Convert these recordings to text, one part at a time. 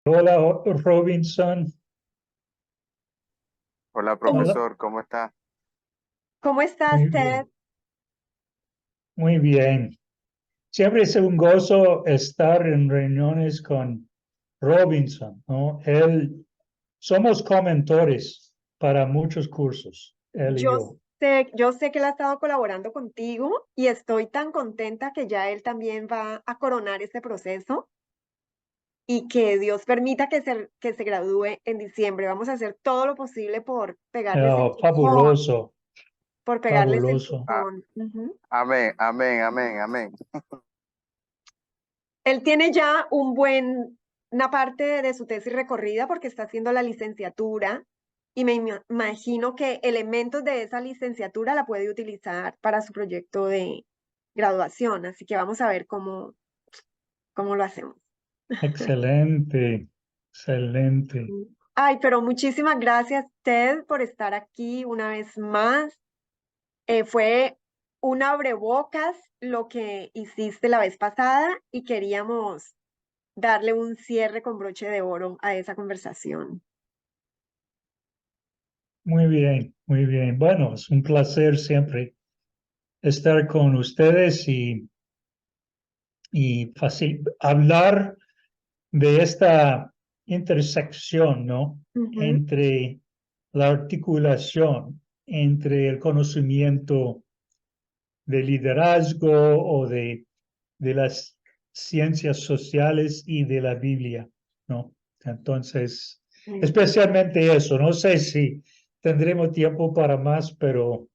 Hola, Robinson. Hola, Hola, profesor, ¿cómo está? ¿Cómo estás, muy Ted? bien, muy bien. Siempre es un gozo estar en reuniones con Robinson, ¿no? Somos comentores para muchos cursos, él y Yo yo. yo sé que él ha estado colaborando contigo y estoy tan contenta que ya él también va a coronar este proceso y que Dios permita que se gradúe en diciembre. Vamos a hacer todo lo posible por pegarles el empujón, Fabuloso, por pegarles el fabuloso. Ah, empujón. Ujú. amén, amén, amén, amén. Él tiene ya una parte de su tesis recorrida porque está haciendo la licenciatura y imagino que elementos de esa licenciatura la puede utilizar para su proyecto de graduación. Así que vamos a ver cómo lo hacemos. Excelente, excelente. Ay, pero muchísimas gracias, Ted, por estar aquí una vez más. Fue un abrebocas lo que hiciste la vez pasada y queríamos darle un cierre con broche de oro a esa conversación. Muy bien, muy bien. Bueno, es un placer siempre estar con ustedes y hablar de esta intersección, ¿no? Ujú. Entre la articulación entre el conocimiento de liderazgo o de las ciencias sociales y de la Biblia, ¿no? Entonces, especialmente eso, no sé si tendremos tiempo para más, pero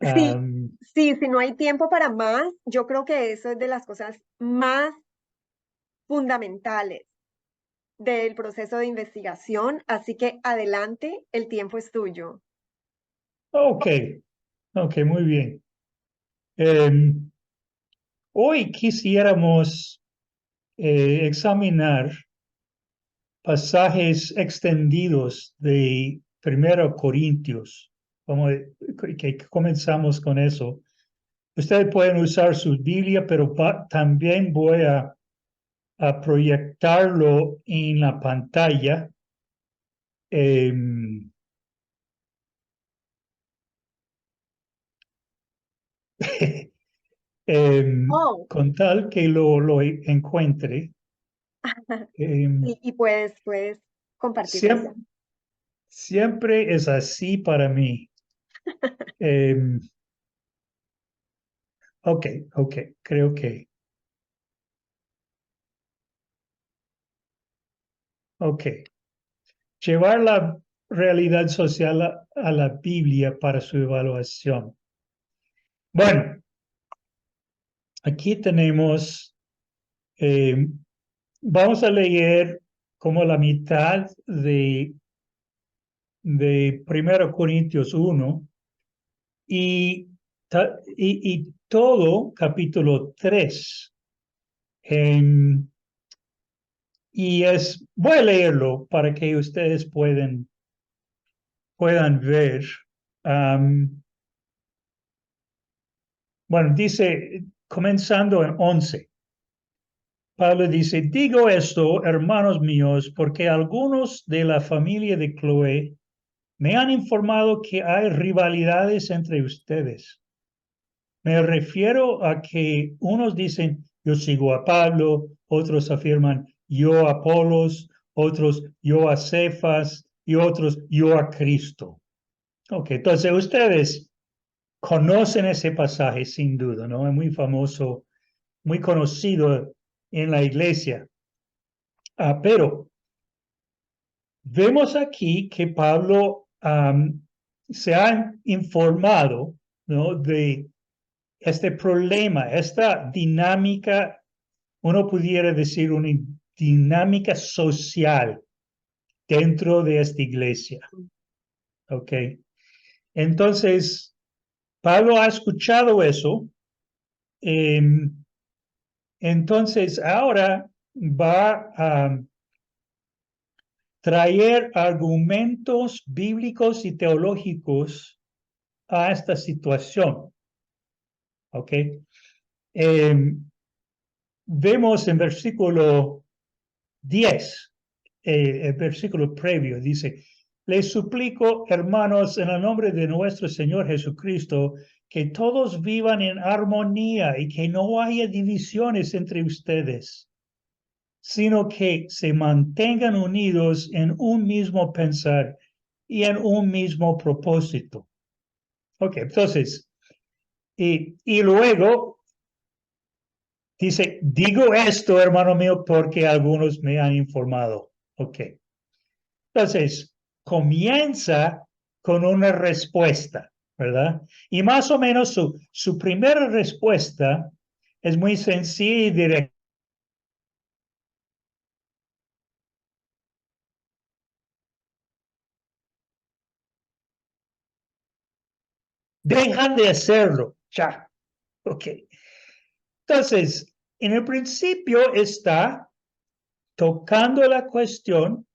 Sí, um, sí, si no hay tiempo para más, yo creo que eso es de las cosas más fundamentales del proceso de investigación, así que adelante, el tiempo es tuyo. ok, ok, muy bien. Um, Hoy quisiéramos examinar pasajes extendidos de Primero Corintios. Como que comenzamos con eso. Ustedes pueden usar su Biblia, pero también voy a proyectarlo en la pantalla. em, Oh, con tal que lo encuentre. Em, y puedes compartirlo ya. siempre, siempre es así para mí. Em, ok, ok, creo que. Ok. Llevar la realidad social a la Biblia para su evaluación. Bueno, aquí tenemos, eh, vamos a leer como la mitad de 1 Corintios 1 y, y todo capítulo 3. Voy a leerlo para que ustedes puedan ver. Um, bueno, dice, comenzando en 11. Pablo dice, digo esto, hermanos míos, porque algunos de la familia de Chloe me han informado que hay rivalidades entre ustedes. Me refiero a que unos dicen, yo sigo a Pablo, otros afirman, yo a Apolos, otros, yo a Cefas y otros, yo a Cristo. Ok, entonces ustedes conocen ese pasaje sin duda, ¿no? Es muy famoso, muy conocido en la iglesia. Pero vemos aquí que Pablo se ha informado, ¿no? De este problema, esta dinámica, uno pudiera decir una dinámica social dentro de esta iglesia. ¿Ok? Entonces, Pablo ha escuchado eso. eh, entonces, ahora va a traer argumentos bíblicos y teológicos a esta situación. ¿Ok? Eh, Vemos en versículo 10. el versículo previo, dice, les suplico, hermanos, en el nombre de nuestro Señor Jesucristo, que todos vivan en armonía y que no haya divisiones entre ustedes, sino que se mantengan unidos en un mismo pensar y en un mismo propósito. Ok, entonces, y luego dice, digo esto, hermano mío, porque algunos me han informado. Ok, entonces, comienza con una respuesta, ¿verdad? Y más o menos su primera respuesta es muy sencilla y directa. Dejan de hacerlo. Ya. Ok. Entonces, en el principio está tocando la cuestión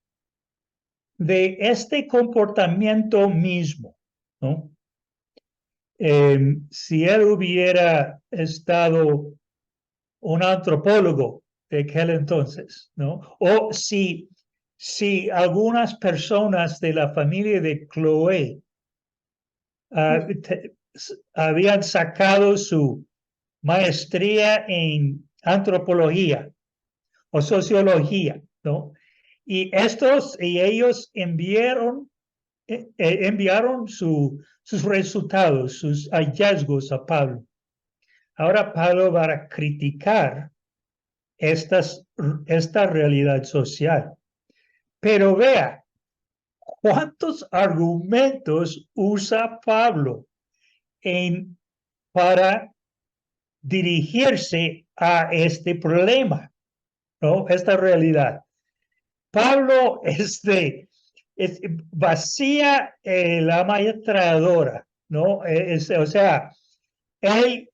de este comportamiento mismo, ¿no? Si él hubiera estado un antropólogo de aquel entonces, ¿no? O si algunas personas de la familia de Chloe habían sacado su maestría en antropología o sociología, ¿no? Y ellos enviaron sus resultados, sus hallazgos a Pablo. Ahora Pablo va a criticar esta realidad social. Pero vea, ¿cuántos argumentos usa Pablo para dirigirse a este problema, ¿no? Esta realidad. Pablo vacía la ametralladora, ¿no? O sea, él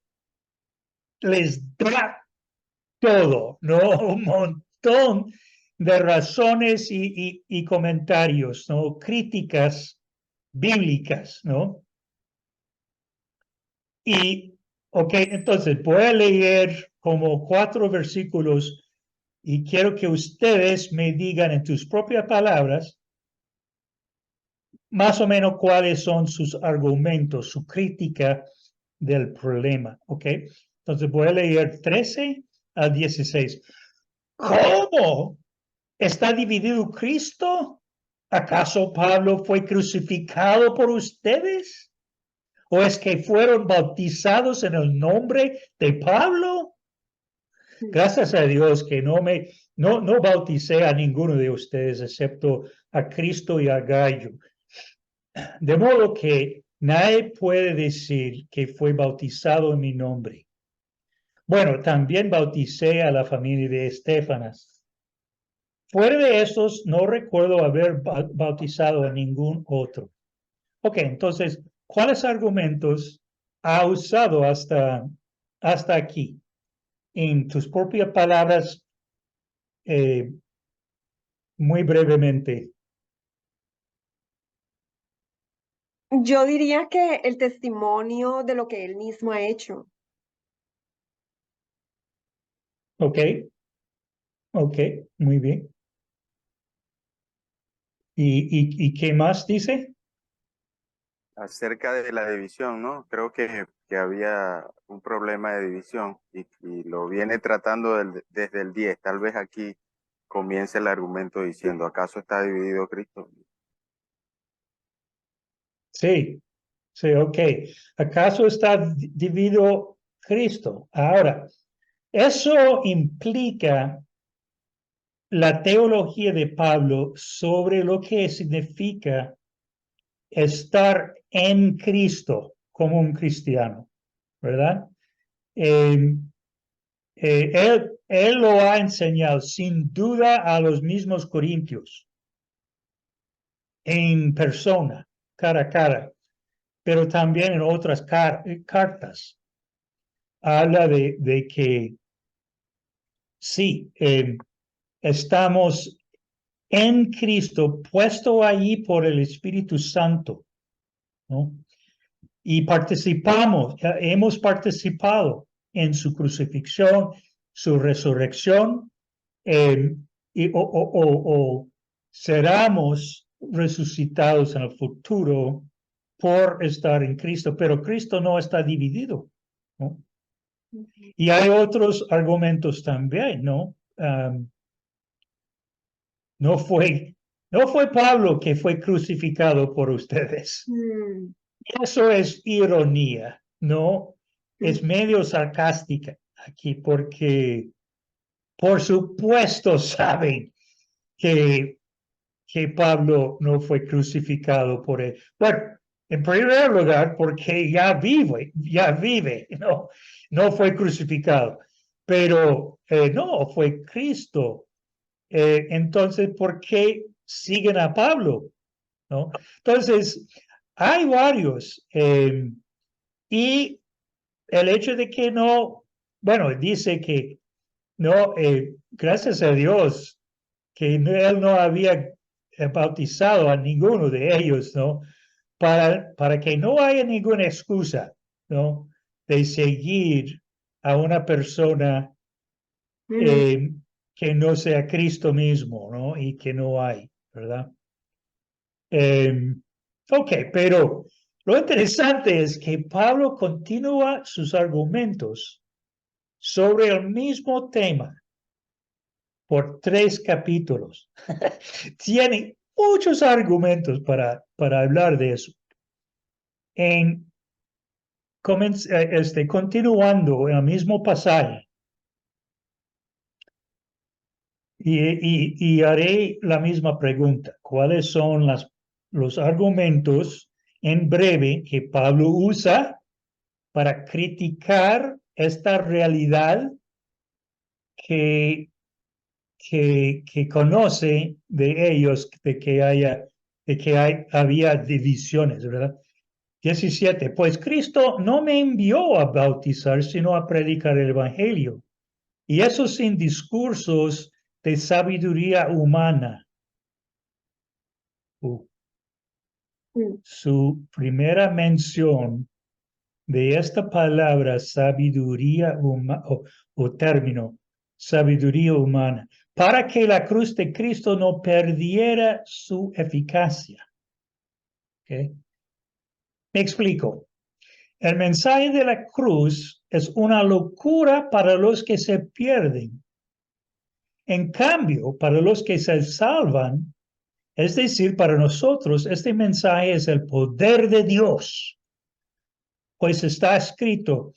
les da todo, ¿no? Un montón de razones y comentarios, ¿no? Críticas bíblicas, ¿no? Y, ok, entonces voy a leer como 4 versículos y quiero que ustedes me digan en tus propias palabras más o menos cuáles son sus argumentos, su crítica del problema, ¿ok? Entonces voy a leer 13 a 16. ¿Cómo está dividido Cristo? ¿Acaso Pablo fue crucificado por ustedes? ¿O es que fueron bautizados en el nombre de Pablo? Gracias a Dios que no bauticé a ninguno de ustedes excepto a Cristo y a Gallo. De modo que nadie puede decir que fue bautizado en mi nombre. Bueno, también bauticé a la familia de Estefanas. Fuera de estos, no recuerdo haber bautizado a ningún otro. Ok, entonces, ¿cuáles argumentos ha usado hasta aquí? En tus propias palabras, muy brevemente. Yo diría que el testimonio de lo que él mismo ha hecho. Ok, ok, muy bien. ¿Y qué más dice? Acerca de la división, ¿no? Creo que había un problema de división y lo viene tratando desde el 10. Tal vez aquí comience el argumento diciendo, ¿acaso está dividido Cristo? Sí, sí, ok. ¿Acaso está dividido Cristo? Ahora, eso implica la teología de Pablo sobre lo que significa estar en Cristo como un cristiano, ¿verdad? Eh, él lo ha enseñado sin duda a los mismos corintios, en persona, cara a cara, pero también en otras cartas. Habla de que sí, estamos en Cristo, puesto allí por el Espíritu Santo, ¿no? Y hemos participado en su crucifixión, su resurrección, y, seremos resucitados en el futuro por estar en Cristo, pero Cristo no está dividido, ¿no? Y hay otros argumentos también, ¿no? No fue Pablo que fue crucificado por ustedes. Mm, Eso es ironía, ¿no? Es mm, medio sarcástica aquí porque por supuesto saben que Pablo no fue crucificado por él. Bueno, en primer lugar, porque ya vive, no fue crucificado, pero no, fue Cristo. Entonces, ¿por qué siguen a Pablo? ¿No? Entonces, hay varios. Y el hecho de que no, bueno, dice que no, gracias a Dios, que él no había bautizado a ninguno de ellos, ¿no? Para que no haya ninguna excusa, ¿no? De seguir a una persona mm, que no sea Cristo mismo, ¿no? Y que no hay, ¿verdad? Eh, ok, pero lo interesante es que Pablo continúa sus argumentos sobre el mismo tema por 3 capítulos. Tiene muchos argumentos para hablar de eso. Continuando en el mismo pasaje, y haré la misma pregunta. ¿Cuáles son los argumentos en breve que Pablo usa para criticar esta realidad que conoce de ellos, había divisiones, ¿verdad? 17. Pues Cristo no me envió a bautizar, sino a predicar el Evangelio. Y eso sin discursos de sabiduría humana. mm, Su primera mención de esta palabra sabiduría humana o término sabiduría humana, para que la cruz de Cristo no perdiera su eficacia. ¿Okay? Me explico. El mensaje de la cruz es una locura para los que se pierden. En cambio, para los que se salvan, es decir, para nosotros, este mensaje es el poder de Dios. Pues está escrito,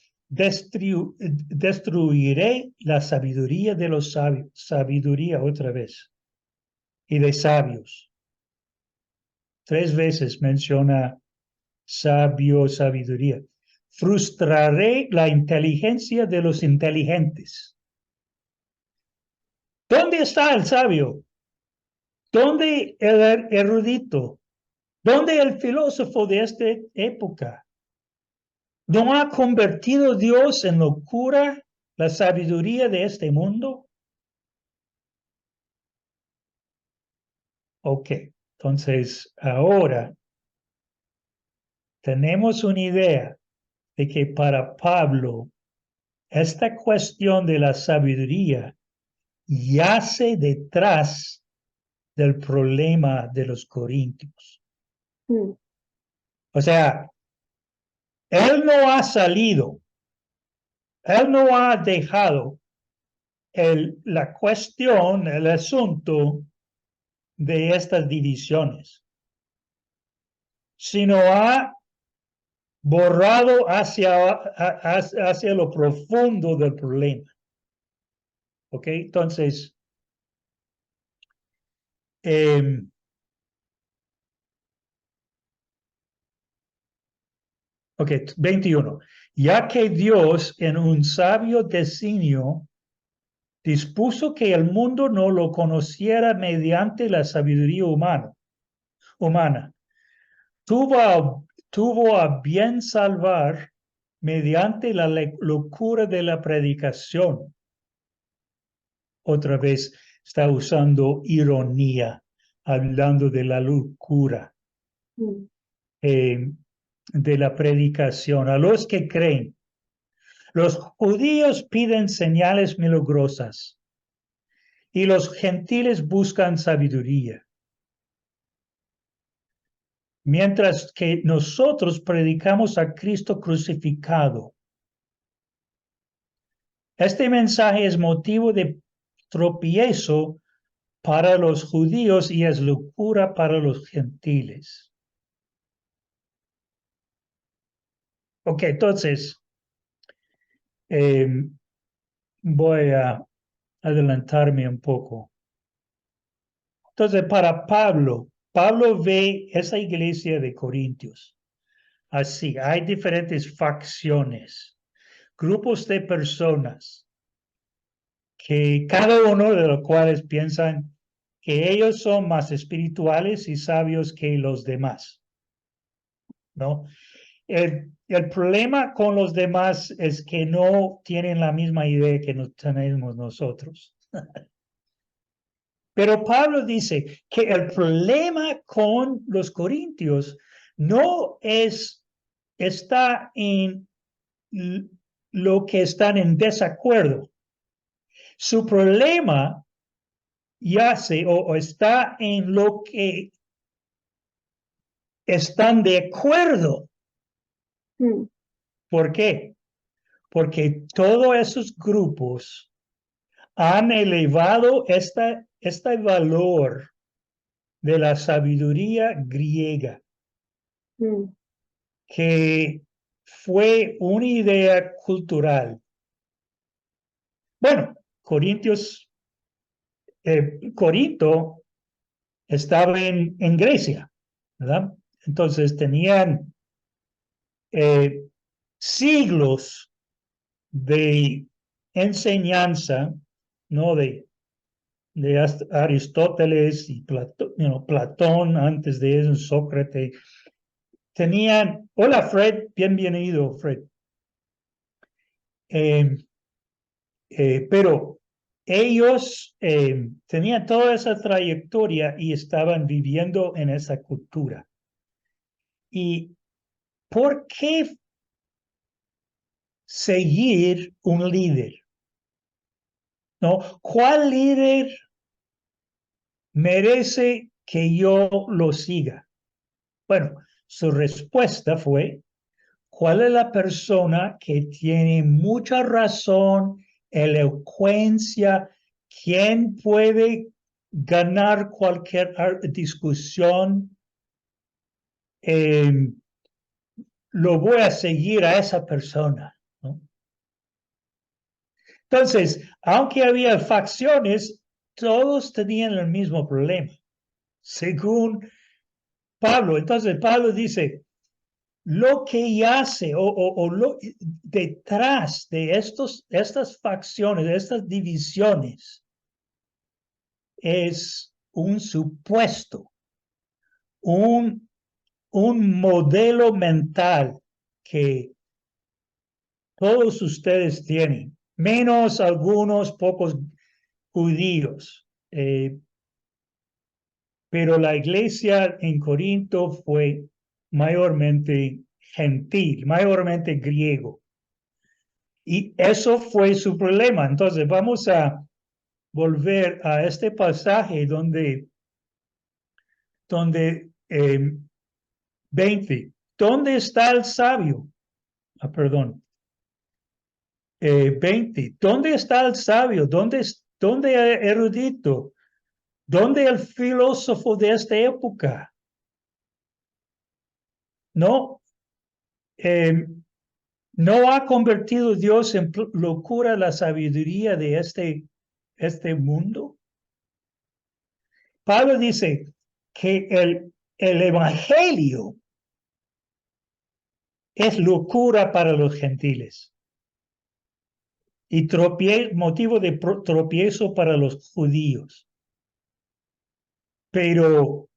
destruiré la sabiduría de los sabios, sabiduría otra vez, y de sabios. 3 veces menciona sabiduría. Frustraré la inteligencia de los inteligentes. ¿Dónde está el sabio? ¿Dónde el erudito? ¿Dónde el filósofo de esta época? ¿No ha convertido Dios en locura la sabiduría de este mundo? Ok, entonces ahora tenemos una idea de que para Pablo esta cuestión de la sabiduría yace detrás del problema de los corintios. mm, O sea, él no ha salido, él no ha dejado la cuestión, el asunto de estas divisiones, sino ha borrado hacia lo profundo del problema. ¿Ok? Entonces, ok, 21. Ya que Dios en un sabio designio dispuso que el mundo no lo conociera mediante la sabiduría humana. Tuvo a bien salvar mediante la locura de la predicación. Otra vez está usando ironía, hablando de la locura mm, de la predicación. A los que creen, los judíos piden señales milagrosas y los gentiles buscan sabiduría. mientras que nosotros predicamos a Cristo crucificado. Este mensaje es motivo de tropiezo para los judíos y es locura para los gentiles. Ok, entonces voy a adelantarme un poco. Entonces, para Pablo ve esa iglesia de Corintios. Así, hay diferentes facciones, grupos de personas que cada uno de los cuales piensan que ellos son más espirituales y sabios que los demás, ¿no? El problema con los demás es que no tienen la misma idea que nos tenemos nosotros. Pero Pablo dice que el problema con los corintios no está en lo que están en desacuerdo. Su problema yace o está en lo que están de acuerdo. ¿Por qué? Porque todos esos grupos han elevado este valor de la sabiduría griega, que fue una idea cultural. Bueno, Corinto estaba en Grecia, ¿verdad? Entonces tenían siglos de enseñanza, ¿no? De Aristóteles y Platón, antes de eso, Sócrates. Tenían, hola Fred, bienvenido Fred. Pero ellos tenían toda esa trayectoria y estaban viviendo en esa cultura. ¿Y por qué seguir un líder? ¿No? ¿Cuál líder merece que yo lo siga? Bueno, su respuesta fue, ¿cuál es la persona que tiene mucha razón, elocuencia, quien puede ganar cualquier discusión? Lo voy a seguir a esa persona, ¿no? Entonces, aunque había facciones, todos tenían el mismo problema, según Pablo. Entonces, Pablo dice, lo que yace detrás de estas facciones, de estas divisiones, es un supuesto, un modelo mental que todos ustedes tienen, menos algunos pocos judíos. Pero la iglesia en Corinto fue mayormente gentil, mayormente griego. Y eso fue su problema. Entonces vamos a volver a este pasaje donde 20. ¿Dónde está el sabio? Perdón. 20. ¿Dónde está el sabio? ¿Dónde el erudito? ¿Dónde el filósofo de esta época? No. ¿No ha convertido Dios en locura la sabiduría de este mundo? Pablo dice que el evangelio es locura para los gentiles y motivo de tropiezo para los judíos. Pero,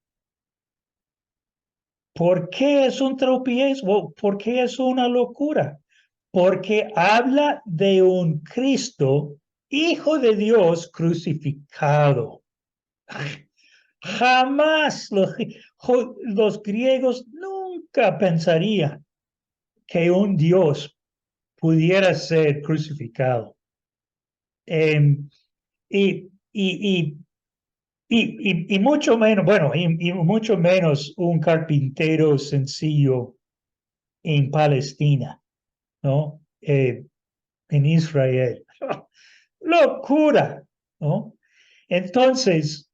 ¿por qué es un tropiezo? ¿Por qué es una locura? Porque habla de un Cristo, Hijo de Dios, crucificado. Jamás los griegos nunca pensarían que un Dios pudiera ser crucificado. Y Y mucho menos, bueno, y mucho menos un carpintero sencillo en Palestina, ¿no? En Israel. Locura, ¿no? Entonces,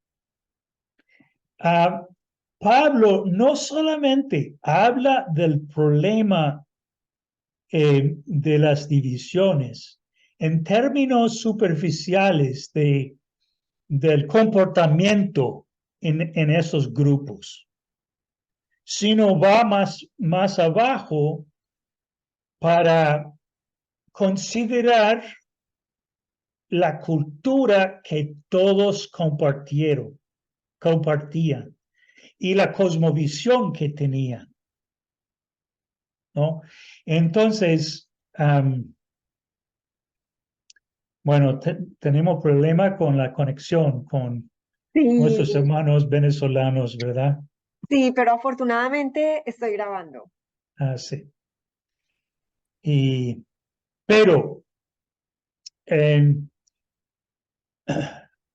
Pablo no solamente habla del problema de las divisiones en términos superficiales del comportamiento en esos grupos, sino va más abajo para considerar la cultura que todos compartían y la cosmovisión que tenían, ¿no? Entonces, bueno, tenemos problema con la conexión con nuestros Sí, hermanos venezolanos, ¿verdad? sí, pero afortunadamente estoy grabando. Ah, sí. Pero, eh,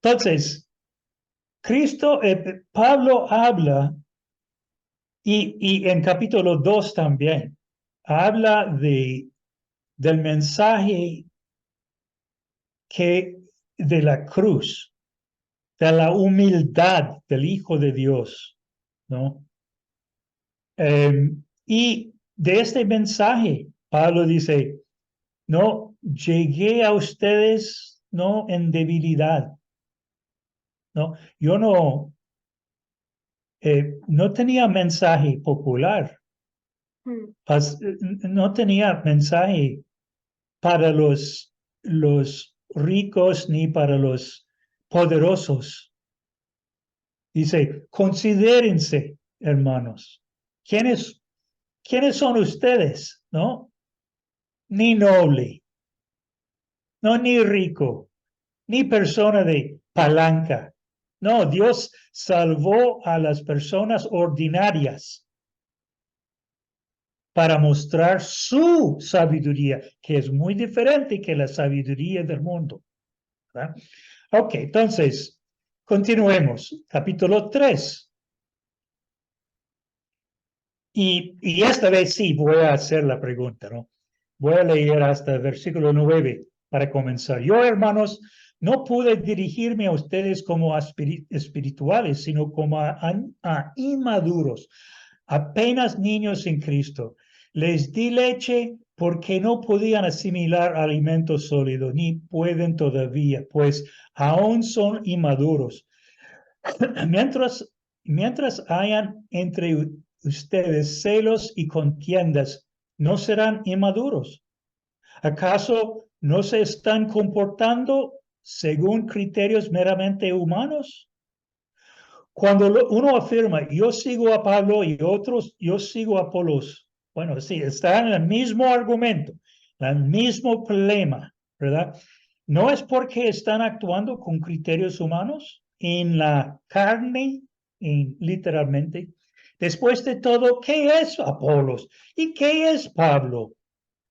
entonces, Pablo habla, y en capítulo 2 también, habla del mensaje de la cruz, de la humildad del Hijo de Dios, ¿no? Y de este mensaje, Pablo dice, no, llegué a ustedes, no en debilidad, ¿no? Yo no tenía mensaje popular, Mm, no tenía mensaje para los ricos ni para los poderosos. Dice, considérense, hermanos, ¿quiénes son ustedes? ¿No? Ni noble, no, ni rico, ni persona de palanca. No, Dios salvó a las personas ordinarias para mostrar su sabiduría, que es muy diferente que la sabiduría del mundo, ¿verdad? Ok, entonces, continuemos. Capítulo 3. Y esta vez sí voy a hacer la pregunta, ¿no? Voy a leer hasta el versículo 9 para comenzar. Yo, hermanos, no pude dirigirme a ustedes como a espirituales, sino como a inmaduros, apenas niños en Cristo. Les di leche porque no podían asimilar alimento sólido, ni pueden todavía, pues aún son inmaduros. Mientras, mientras hayan entre ustedes celos y contiendas, ¿no serán inmaduros? ¿Acaso no se están comportando según criterios meramente humanos? Cuando uno afirma, yo sigo a Pablo y otros, yo sigo a Apolos, bueno, sí, está en el mismo argumento, el mismo problema, ¿verdad? No es porque están actuando con criterios humanos en la carne, literalmente. Después de todo, ¿qué es Apolos? ¿Y qué es Pablo?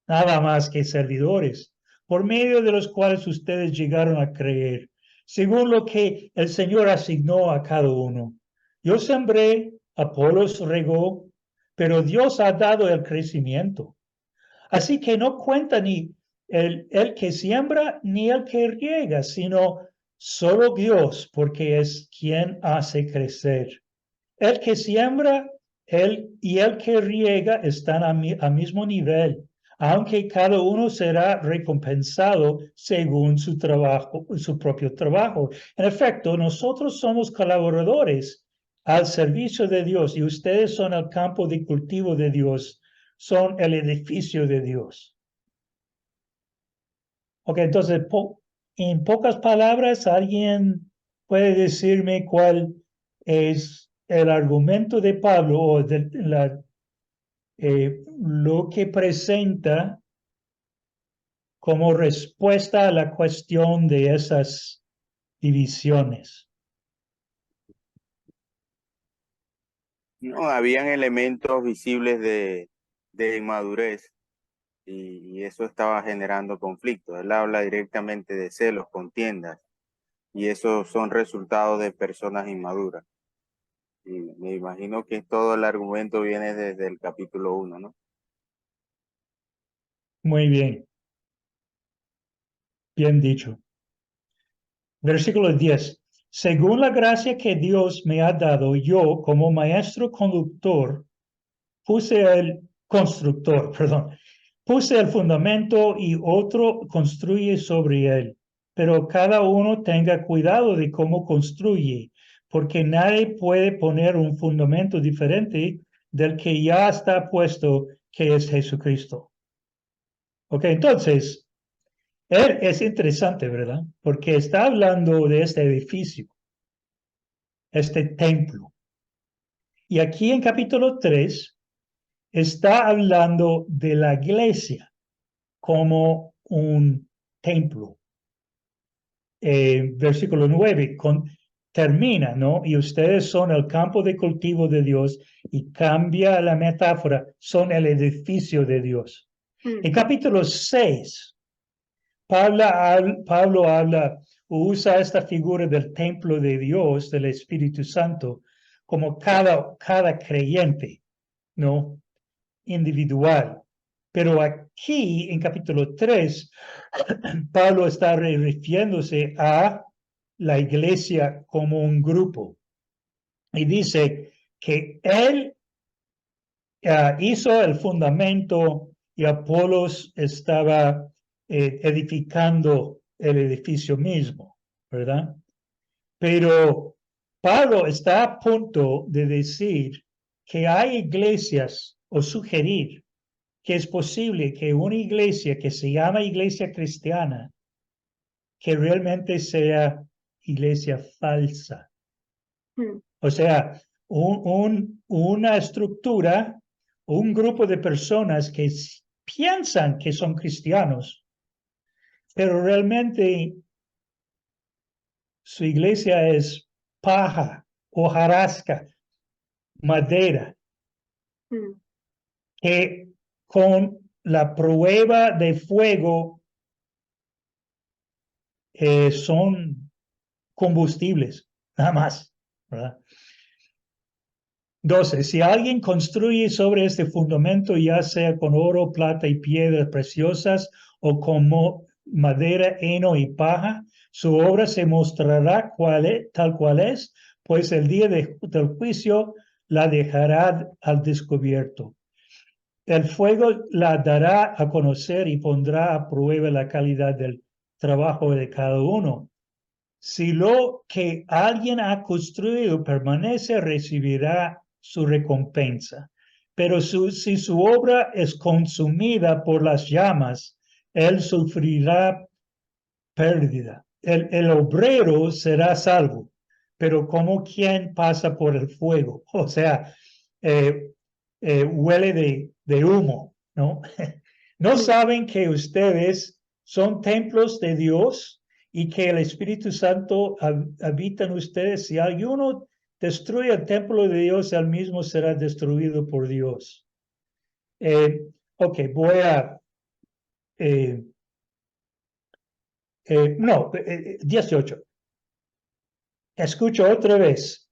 Nada más que servidores, por medio de los cuales ustedes llegaron a creer, según lo que el Señor asignó a cada uno. Yo sembré, Apolos regó, pero Dios ha dado el crecimiento. Así que no cuenta ni el que siembra ni el que riega, sino solo Dios, porque es quien hace crecer. El que siembra y el que riega están a mismo nivel, aunque cada uno será recompensado según su trabajo, su propio trabajo. En efecto, nosotros somos colaboradores al servicio de Dios y ustedes son el campo de cultivo de Dios, son el edificio de Dios. Ok, entonces, en pocas palabras, ¿alguien puede decirme cuál es el argumento de Pablo o lo que presenta como respuesta a la cuestión de esas divisiones? No, habían elementos visibles de inmadurez y eso estaba generando conflictos. Él habla directamente de celos, contiendas y esos son resultados de personas inmaduras. Y me imagino que todo el argumento viene desde el capítulo 1, ¿no? Muy bien. Bien dicho. Versículo 10. Según la gracia que Dios me ha dado, yo como maestro puse el fundamento y otro construye sobre él. Pero cada uno tenga cuidado de cómo construye, porque nadie puede poner un fundamento diferente del que ya está puesto, que es Jesucristo. Ok, entonces, él es interesante, ¿verdad? Porque está hablando de este edificio, este templo. Y aquí en capítulo 3 está hablando de la iglesia como un templo. Versículo 9 termina, ¿no? Y ustedes son el campo de cultivo de Dios, y cambia la metáfora, son el edificio de Dios. En capítulo 6, Pablo usa esta figura del templo de Dios, del Espíritu Santo, como cada creyente, ¿no? Individual. Pero aquí, en capítulo 3, Pablo está refiriéndose a la iglesia como un grupo. Y dice que él hizo el fundamento y Apolos estaba edificando el edificio mismo, ¿verdad? Pero Pablo está a punto de decir que hay iglesias, o sugerir que es posible que una iglesia que se llama iglesia cristiana, que realmente sea iglesia falsa. O sea, una estructura, un grupo de personas que piensan que son cristianos, pero realmente su iglesia es paja, hojarasca, madera, que con la prueba de fuego son combustibles, nada más, ¿verdad? 12. Si alguien construye sobre este fundamento, ya sea con oro, plata y piedras preciosas, o con madera, heno y paja, su obra se mostrará tal cual es, pues el día del juicio la dejará al descubierto. El fuego la dará a conocer y pondrá a prueba la calidad del trabajo de cada uno. Si lo que alguien ha construido permanece, recibirá su recompensa. Pero si su obra es consumida por las llamas, él sufrirá pérdida. El obrero será salvo, pero como quien pasa por el fuego, o sea, huele de humo, ¿no? ¿No saben que ustedes son templos de Dios y que el Espíritu Santo habita en ustedes? Si alguno destruye el templo de Dios, él mismo será destruido por Dios. Ok, voy a... 18. Escucho otra vez.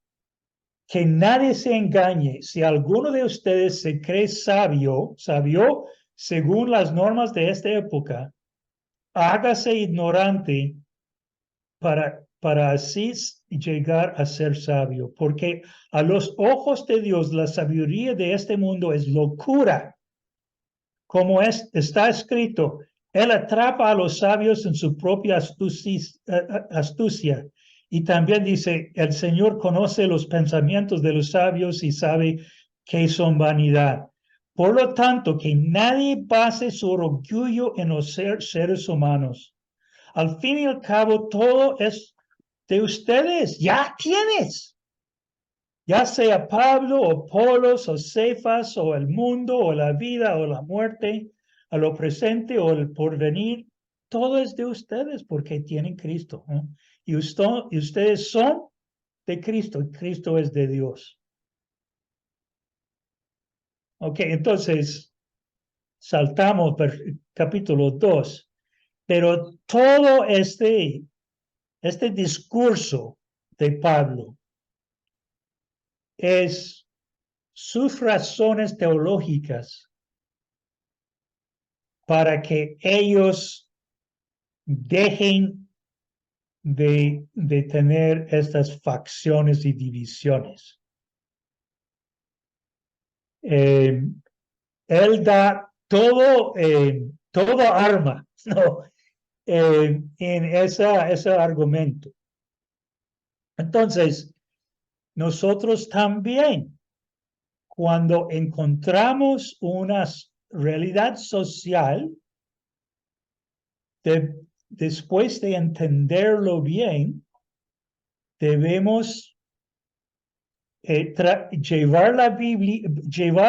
Que nadie se engañe. Si alguno de ustedes se cree sabio según las normas de esta época, hágase ignorante para así llegar a ser sabio. Porque a los ojos de Dios la sabiduría de este mundo es locura. Como está escrito, Él atrapa a los sabios en su propia astucia. Y también dice, el Señor conoce los pensamientos de los sabios y sabe que son vanidad. Por lo tanto, que nadie base su orgullo en los seres humanos. Al fin y al cabo, todo es de ustedes. Ya tienes. Ya sea Pablo o Apolos o Cefas o el mundo o la vida o la muerte, a lo presente o el porvenir, todo es de ustedes porque tienen Cristo, ¿no? Y ustedes son de Cristo y Cristo es de Dios. Ok, entonces saltamos capítulo 2, pero todo este este discurso de Pablo es sus razones teológicas para que ellos dejen de tener estas facciones y divisiones. Él da todo arma, ¿no? En ese argumento. Entonces, nosotros también, cuando encontramos una realidad social, después de entenderlo bien, debemos llevar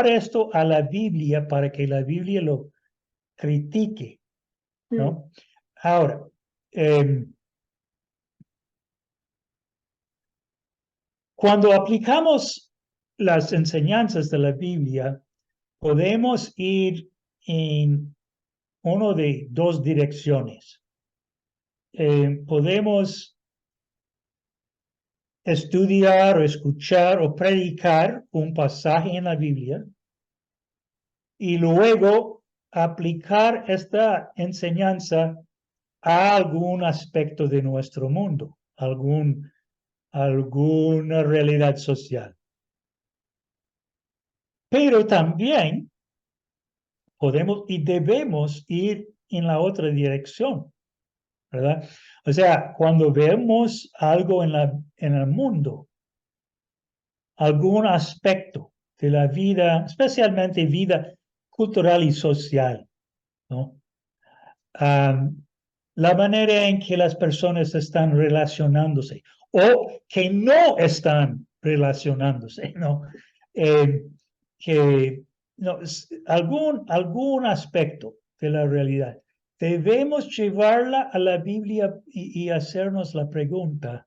esto a la Biblia para que la Biblia lo critique, ¿no? Ahora, cuando aplicamos las enseñanzas de la Biblia, podemos ir en una de dos direcciones. Podemos estudiar o escuchar o predicar un pasaje en la Biblia y luego aplicar esta enseñanza a algún aspecto de nuestro mundo, alguna realidad social. Pero también podemos y debemos ir en la otra dirección, ¿verdad? O sea, cuando vemos algo en el mundo, algún aspecto de la vida, especialmente vida cultural y social, ¿no? La manera en que las personas están relacionándose o que no están relacionándose, ¿no? Que no, algún aspecto de la realidad. Debemos llevarla a la Biblia y hacernos la pregunta,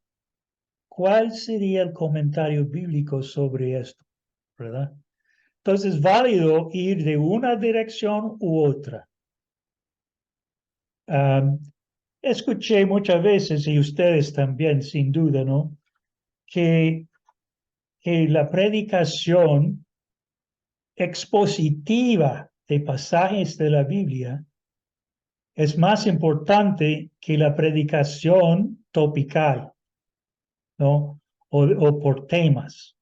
¿cuál sería el comentario bíblico sobre esto? ¿Verdad? Entonces es válido ir de una dirección u otra. Escuché muchas veces, y ustedes también, sin duda, ¿no? Que la predicación expositiva de pasajes de la Biblia es más importante que la predicación topical, ¿no? O por temas.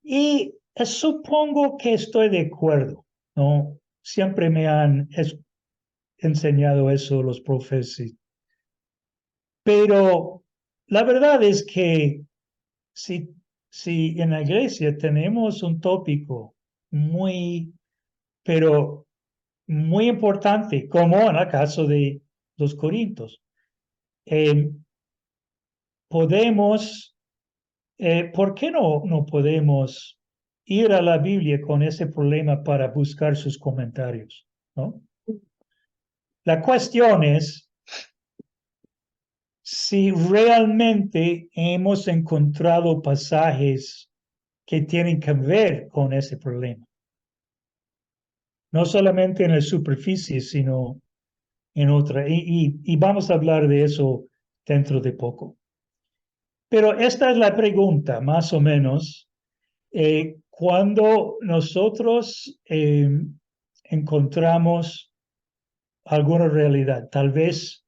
Y supongo que estoy de acuerdo, ¿no? Siempre me han enseñado eso los profetas. Pero la verdad es que si en la iglesia tenemos un tópico pero muy importante, como en el caso de los Corintios, ¿por qué no podemos ir a la Biblia con ese problema para buscar sus comentarios, ¿no? La cuestión es si realmente hemos encontrado pasajes que tienen que ver con ese problema. No solamente en la superficie, sino en otra. Y vamos a hablar de eso dentro de poco. Pero esta es la pregunta, más o menos. Cuando nosotros encontramos alguna realidad, tal vez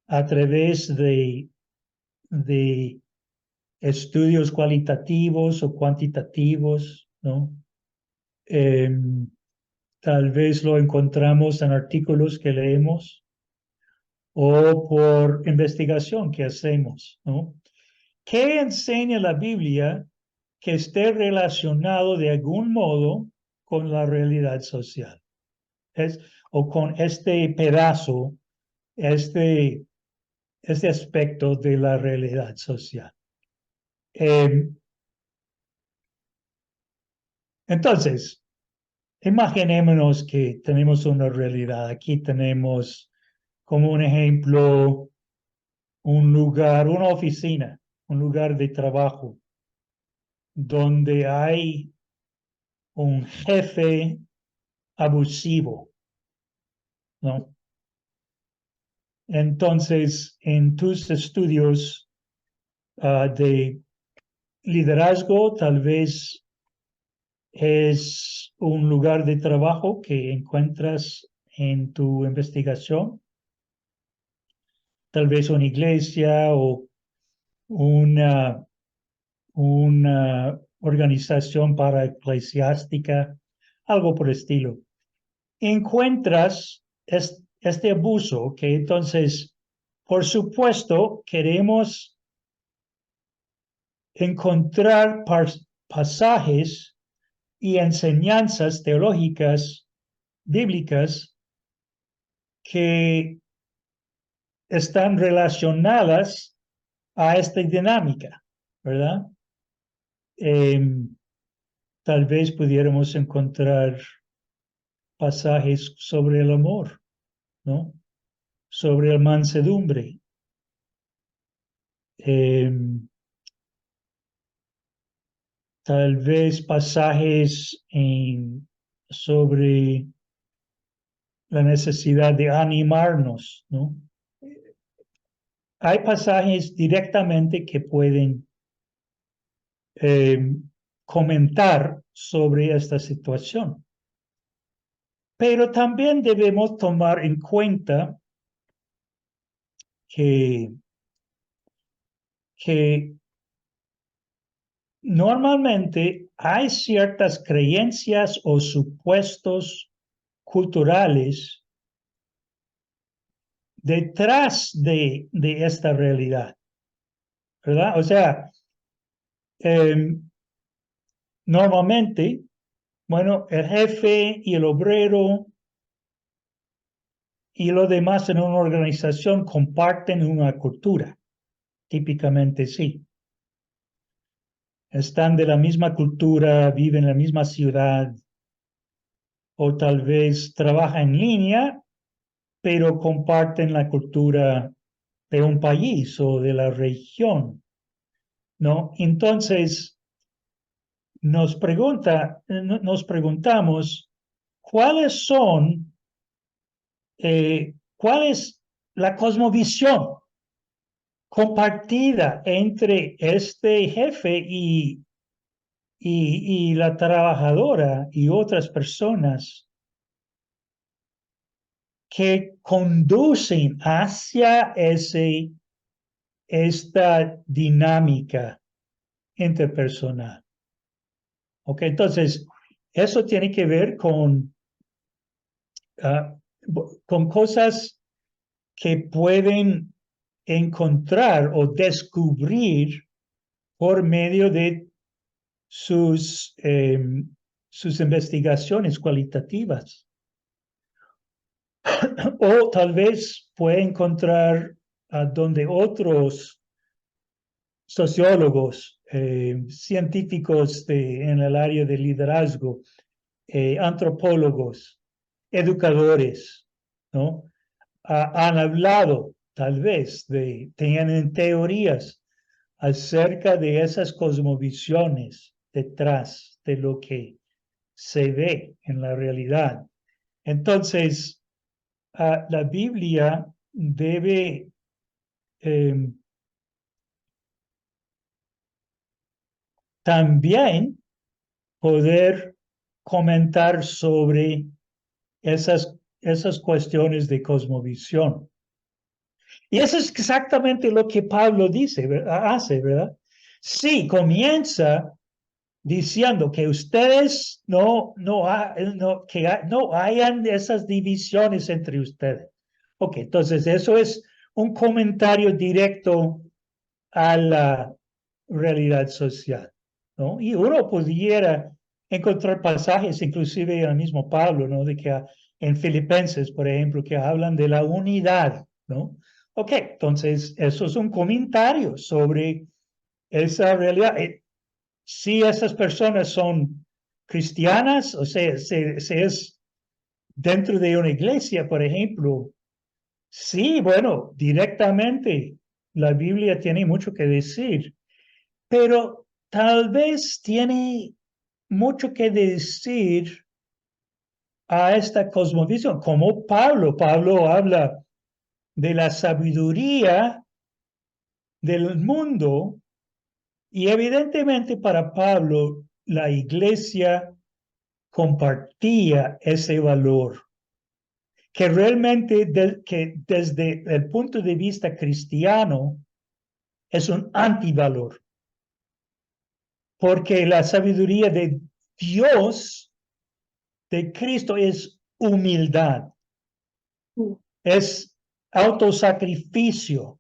a través de estudios cualitativos o cuantitativos, ¿no? Tal vez lo encontramos en artículos que leemos o por investigación que hacemos, ¿no? ¿Qué enseña la Biblia que esté relacionado de algún modo con la realidad social? O con este pedazo, este aspecto de la realidad social. Entonces, imaginémonos que tenemos una realidad. Aquí tenemos como un ejemplo un lugar, una oficina, un lugar de trabajo donde hay un jefe abusivo, ¿no? Entonces, en tus estudios de liderazgo, tal vez es un lugar de trabajo que encuentras en tu investigación, tal vez una iglesia o una organización para eclesiástica, algo por el estilo. Encuentras este abuso que entonces, por supuesto, queremos encontrar pasajes y enseñanzas teológicas bíblicas que están relacionadas a esta dinámica, ¿verdad? Tal vez pudiéramos encontrar pasajes sobre el amor, ¿no? Sobre la mansedumbre. Tal vez pasajes sobre la necesidad de animarnos, ¿no? Hay pasajes directamente que pueden comentar sobre esta situación. Pero también debemos tomar en cuenta que normalmente hay ciertas creencias o supuestos culturales detrás de esta realidad, ¿verdad? O sea, normalmente, bueno, el jefe y el obrero y los demás en una organización comparten una cultura, típicamente sí. Están de la misma cultura, viven en la misma ciudad, o tal vez trabajan en línea, pero comparten la cultura de un país o de la región, ¿no? Entonces, nos preguntamos cuáles son, cuál es la cosmovisión compartida entre este jefe y la trabajadora y otras personas que conducen hacia esta dinámica interpersonal. Ok, entonces, eso tiene que ver con cosas que pueden encontrar o descubrir por medio de sus investigaciones cualitativas. O tal vez puede encontrar donde otros sociólogos, científicos en el área de liderazgo, antropólogos, educadores, ¿no? Han hablado tal vez tienen teorías acerca de esas cosmovisiones detrás de lo que se ve en la realidad. Entonces, la Biblia debe también poder comentar sobre esas cuestiones de cosmovisión. Y eso es exactamente lo que Pablo hace, ¿verdad? Sí, comienza diciendo que ustedes no hayan esas divisiones entre ustedes. Ok, entonces eso es un comentario directo a la realidad social, ¿no? Y uno pudiera encontrar pasajes, inclusive en el mismo Pablo, ¿no? De que en Filipenses, por ejemplo, que hablan de la unidad, ¿no? Ok, entonces eso es un comentario sobre esa realidad. Si esas personas son cristianas, o sea, si es dentro de una iglesia, por ejemplo, sí, bueno, directamente la Biblia tiene mucho que decir, pero tal vez tiene mucho que decir a esta cosmovisión, como Pablo. Pablo habla de la sabiduría del mundo y evidentemente para Pablo la iglesia compartía ese valor que realmente que desde el punto de vista cristiano es un antivalor, porque la sabiduría de Dios, de Cristo, es humildad, es autosacrificio,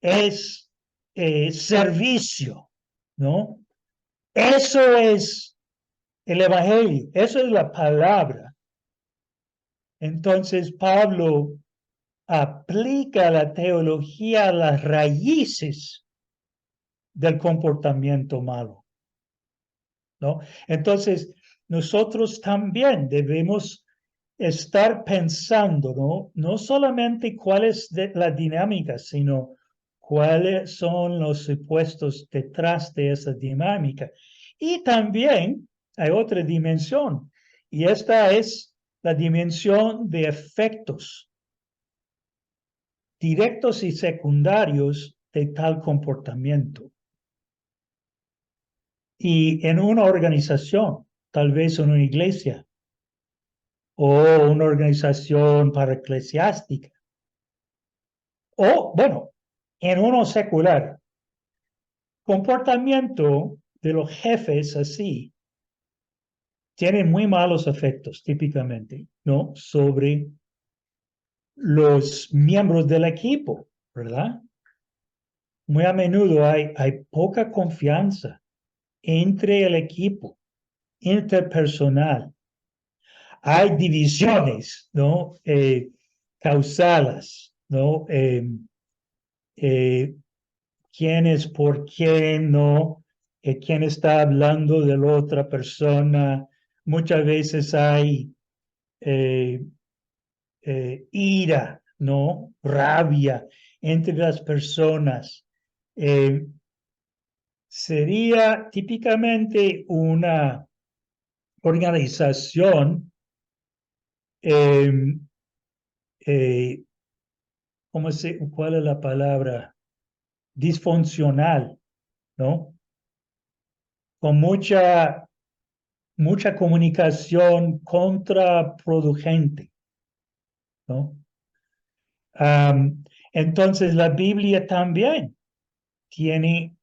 es servicio, ¿no? Eso es el Evangelio, eso es la palabra. Entonces Pablo aplica la teología a las raíces del comportamiento malo, ¿no? Entonces, nosotros también debemos estar pensando, ¿no? No solamente cuál es la dinámica, sino cuáles son los supuestos detrás de esa dinámica. Y también hay otra dimensión, y esta es la dimensión de efectos directos y secundarios de tal comportamiento. Y en una organización, tal vez en una iglesia o una organización paraeclesiástica, o bueno, en uno secular, comportamiento de los jefes así tiene muy malos efectos típicamente, ¿no? Sobre los miembros del equipo, ¿verdad? Muy a menudo hay poca confianza entre el equipo interpersonal. Hay divisiones, ¿no? Causales, ¿no? ¿Quién es por quién, no? ¿Quién está hablando de la otra persona? Muchas veces hay eh, ira, ¿no? Rabia entre las personas. Eh, sería típicamente una organización eh, eh, ¿cuál es la palabra? Disfuncional, ¿no? Con mucha comunicación contraproducente, ¿no? Entonces la Biblia también tiene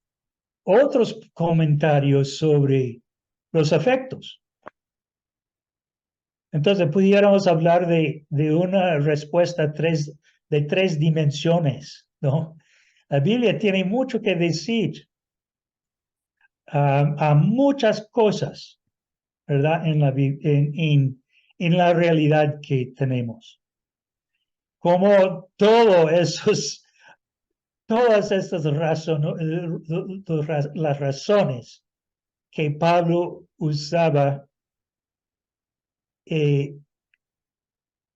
otros comentarios sobre los efectos. Entonces pudiéramos hablar de una respuesta de tres dimensiones, ¿no? La Biblia tiene mucho que decir a muchas cosas, ¿verdad? En la realidad que tenemos. Como todas estas las razones que Pablo usaba eh,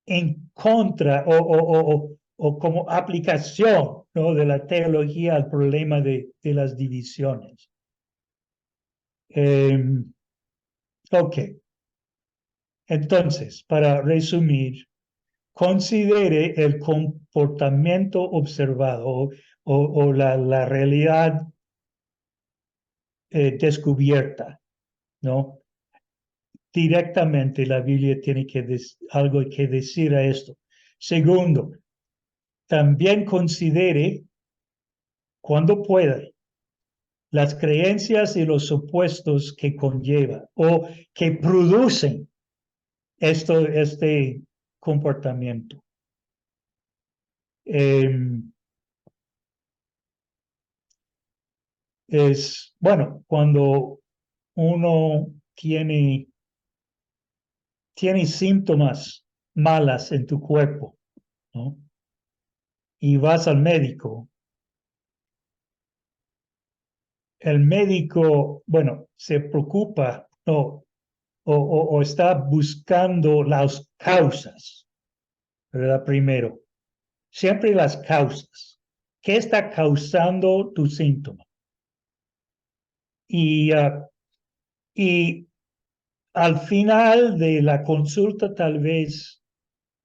en contra o como aplicación, ¿no? De la teología al problema de las divisiones. Ok, entonces, para resumir, considere el comportamiento observado o la realidad descubierta, ¿no? Directamente la Biblia tiene algo que decir a esto. Segundo, también considere, cuando pueda, las creencias y los supuestos que conlleva o que producen este comportamiento. Bueno, cuando uno tiene síntomas malas en tu cuerpo, ¿no? Y vas al médico, el médico, bueno, se preocupa, ¿no? O está buscando las causas, ¿verdad? Primero, siempre las causas. ¿Qué está causando tu síntoma? Y al final de la consulta, tal vez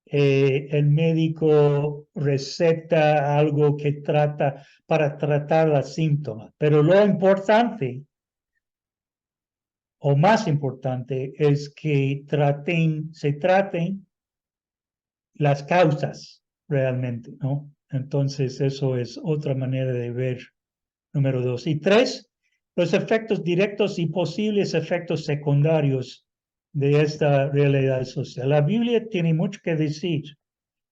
el médico receta algo que trata para tratar los síntomas. Pero lo importante, o más importante, es que se traten las causas realmente, ¿no? Entonces, eso es otra manera de ver, número 2. Y 3, los efectos directos y posibles efectos secundarios de esta realidad social. La Biblia tiene mucho que decir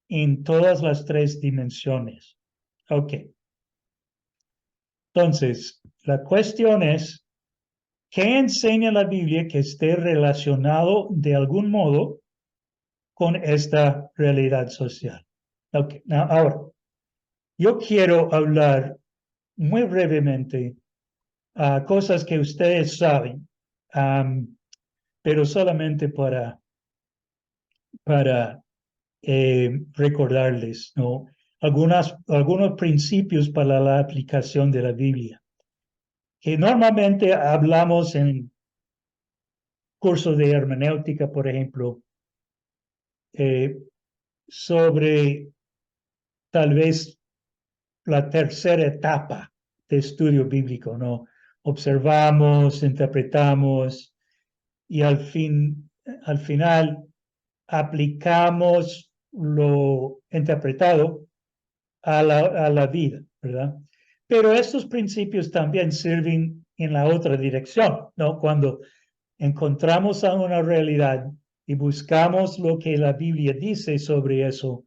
en todas las 3 dimensiones. Ok. Entonces, la cuestión es, ¿qué enseña la Biblia que esté relacionado de algún modo con esta realidad social? Ok. Ahora, yo quiero hablar muy brevemente cosas que ustedes saben, pero solamente para recordarles, ¿no? Algunos principios para la aplicación de la Biblia, que normalmente hablamos en cursos de hermenéutica, por ejemplo, eh, sobre tal vez la tercera etapa de estudio bíblico, ¿no? Observamos, interpretamos y al final aplicamos lo interpretado a la vida, ¿verdad? Pero estos principios también sirven en la otra dirección, ¿no? Cuando encontramos a una realidad y buscamos lo que la Biblia dice sobre eso,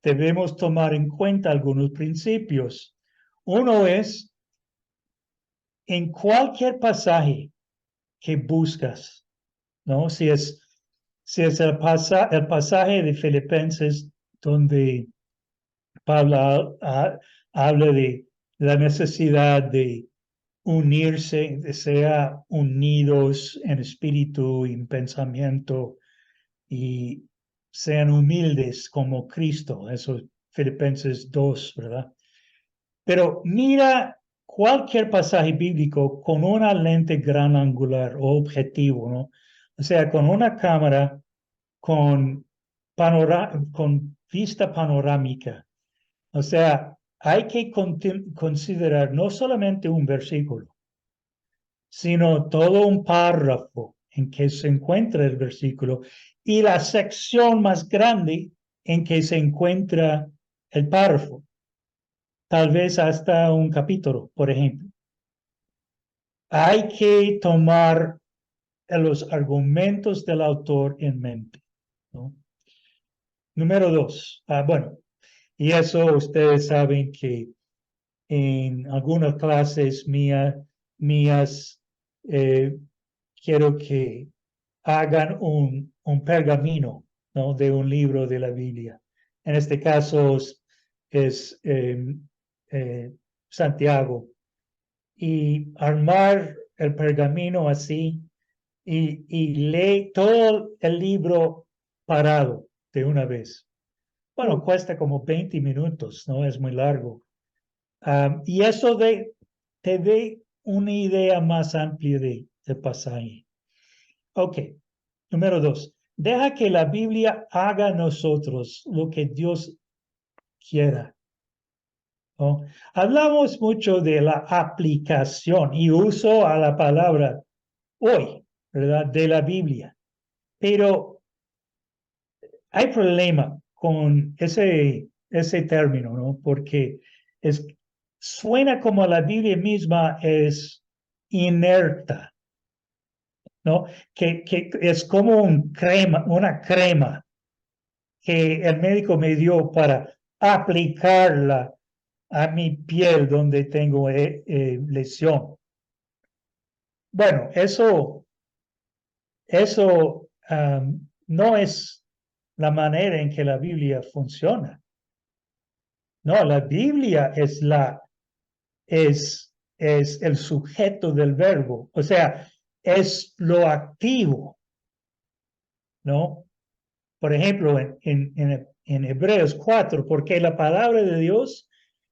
debemos tomar en cuenta algunos principios. Uno es, en cualquier pasaje que buscas, ¿no? Si es el pasaje de Filipenses donde Pablo habla de la necesidad de unirse, de ser unidos en espíritu y en pensamiento y sean humildes como Cristo. Eso es Filipenses 2, ¿verdad? Pero mira cualquier pasaje bíblico con una lente gran angular o objetivo, ¿no? O sea, con una cámara con vista panorámica. O sea, hay que considerar no solamente un versículo, sino todo un párrafo en que se encuentra el versículo y la sección más grande en que se encuentra el párrafo. Tal vez hasta un capítulo, por ejemplo. Hay que tomar los argumentos del autor en mente, ¿no? Número 2. Bueno, y eso ustedes saben que en algunas clases mías quiero que hagan un pergamino, ¿no? De un libro de la Biblia. En este caso es Santiago. Y armar el pergamino así y lee todo el libro parado de una vez. Bueno, cuesta como 20 minutos, no es muy largo. Y eso te dé una idea más amplia de pasaje. Ok, número 2. Deja que la Biblia haga a nosotros lo que Dios quiera, ¿no? Hablamos mucho de la aplicación y uso a la palabra hoy, ¿verdad? De la Biblia. Pero hay problema con ese término, ¿no? Porque suena como la Biblia misma es inerta, ¿no? Que es como una crema que el médico me dio para aplicarla a mi piel donde tengo lesión. Bueno, eso no es la manera en que la Biblia funciona. No, la Biblia es el sujeto del verbo, o sea, es lo activo, ¿no? Por ejemplo, en Hebreos 4, porque la palabra de Dios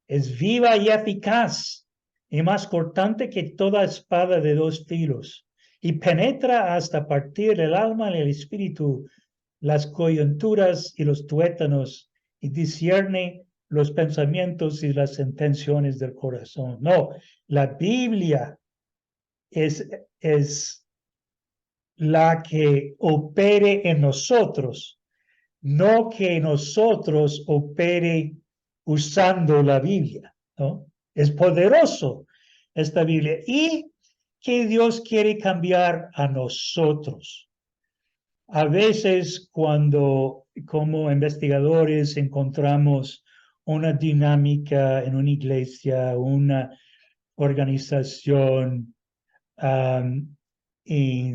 es viva y eficaz y más cortante que toda espada de dos filos y penetra hasta partir el alma y el espíritu, las coyunturas y los tuétanos y discierne los pensamientos y las intenciones del corazón. No, la Biblia es la que opere en nosotros, no que nosotros opere usando la Biblia, ¿no? Es poderoso esta Biblia y que Dios quiere cambiar a nosotros. A veces cuando como investigadores encontramos una dinámica en una iglesia, una organización, y,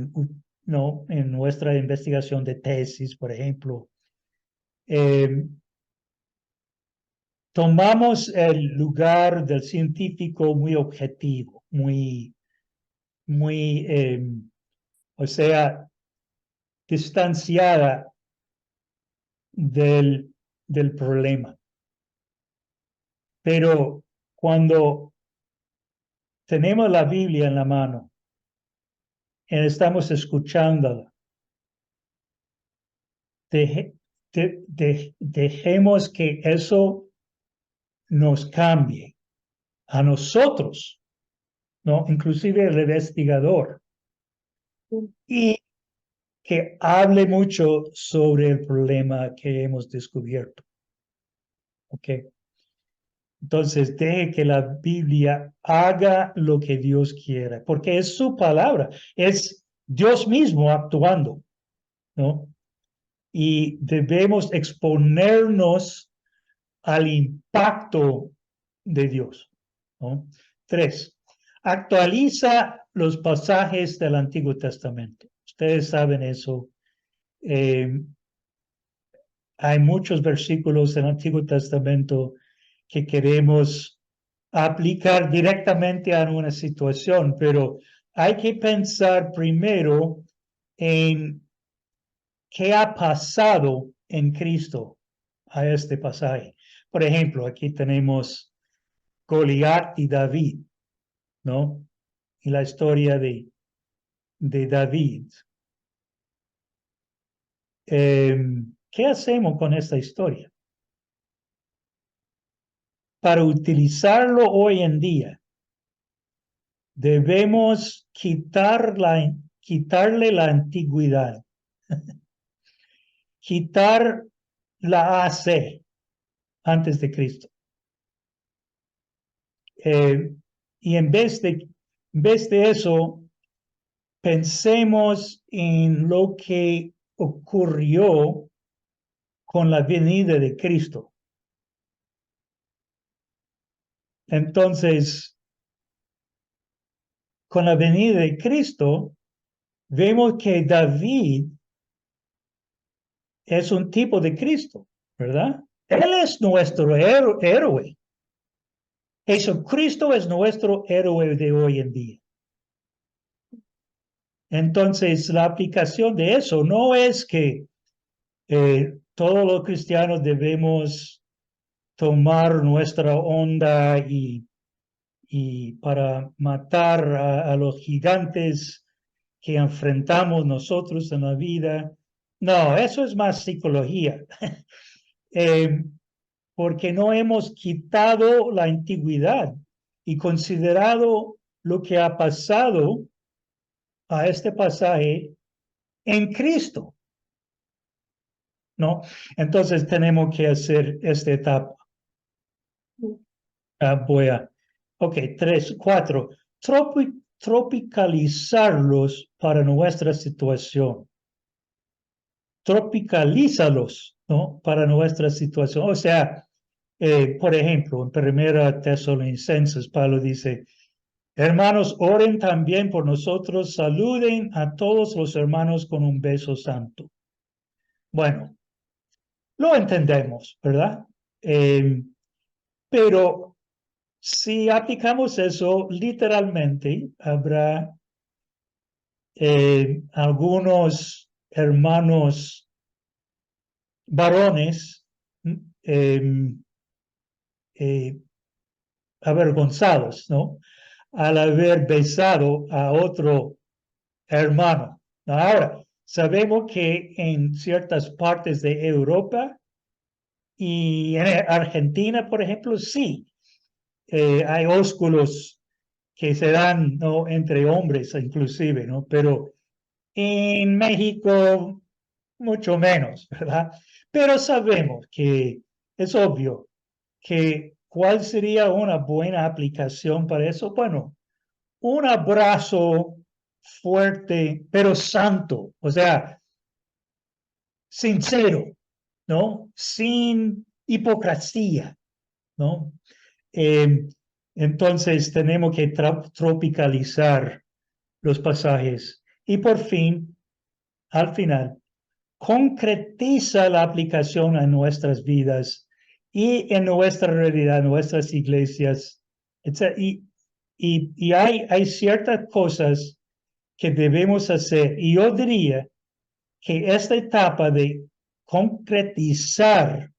no, en nuestra investigación de tesis, por ejemplo, tomamos el lugar del científico muy objetivo, o sea, distanciada del problema. Pero cuando tenemos la Biblia en la mano y estamos escuchándola, dejemos que eso nos cambie a nosotros, ¿no? Inclusive el investigador, y que hable mucho sobre el problema que hemos descubierto. ¿Ok? Entonces, deje que la Biblia haga lo que Dios quiera, porque es su palabra, es Dios mismo actuando, ¿no? Y debemos exponernos al impacto de Dios, ¿no? 3, actualiza los pasajes del Antiguo Testamento. Ustedes saben eso. Hay muchos versículos del Antiguo Testamento que queremos aplicar directamente a una situación, pero hay que pensar primero en qué ha pasado en Cristo a este pasaje. Por ejemplo, aquí tenemos Goliat y David, ¿no? Y la historia de David. ¿Qué hacemos con esta historia? Para utilizarlo hoy en día, debemos quitarle la antigüedad, quitar la AC antes de Cristo. Y en vez de eso, pensemos en lo que ocurrió con la venida de Cristo. Entonces, con la venida de Cristo, vemos que David es un tipo de Cristo, ¿verdad? Él es nuestro héroe. Jesucristo es nuestro héroe de hoy en día. Entonces, la aplicación de eso no es que todos los cristianos debemos tomar nuestra onda y para matar a los gigantes que enfrentamos nosotros en la vida. No, eso es más psicología. Porque no hemos quitado la antigüedad y considerado lo que ha pasado a este pasaje en Cristo, ¿no? Entonces tenemos que hacer esta etapa. Ok, 3, 4. Tropicalizarlos para nuestra situación. Tropicalízalos, ¿no? Para nuestra situación. O sea, por ejemplo, en 1 Tesalonicenses, Pablo dice, hermanos, oren también por nosotros, saluden a todos los hermanos con un beso santo. Bueno, lo entendemos, ¿verdad? Pero si aplicamos eso literalmente, habrá algunos hermanos varones avergonzados, ¿no? Al haber besado a otro hermano. Ahora, Sabemos que en ciertas partes de Europa y en Argentina, por ejemplo, sí, hay ósculos que se dan, ¿no?, entre hombres inclusive, ¿no? Pero en México mucho menos, ¿verdad? Pero sabemos que es obvio que cuál sería una buena aplicación para eso. Bueno, un abrazo fuerte, pero santo, o sea, sincero, ¿no? Sin hipocresía, ¿no? Eh, entonces tenemos que tropicalizar los pasajes y por fin, al final, concretiza la aplicación a nuestras vidas y en nuestra realidad, nuestras iglesias, etc. Y hay ciertas cosas que debemos hacer. Y yo diría que esta etapa de concretizar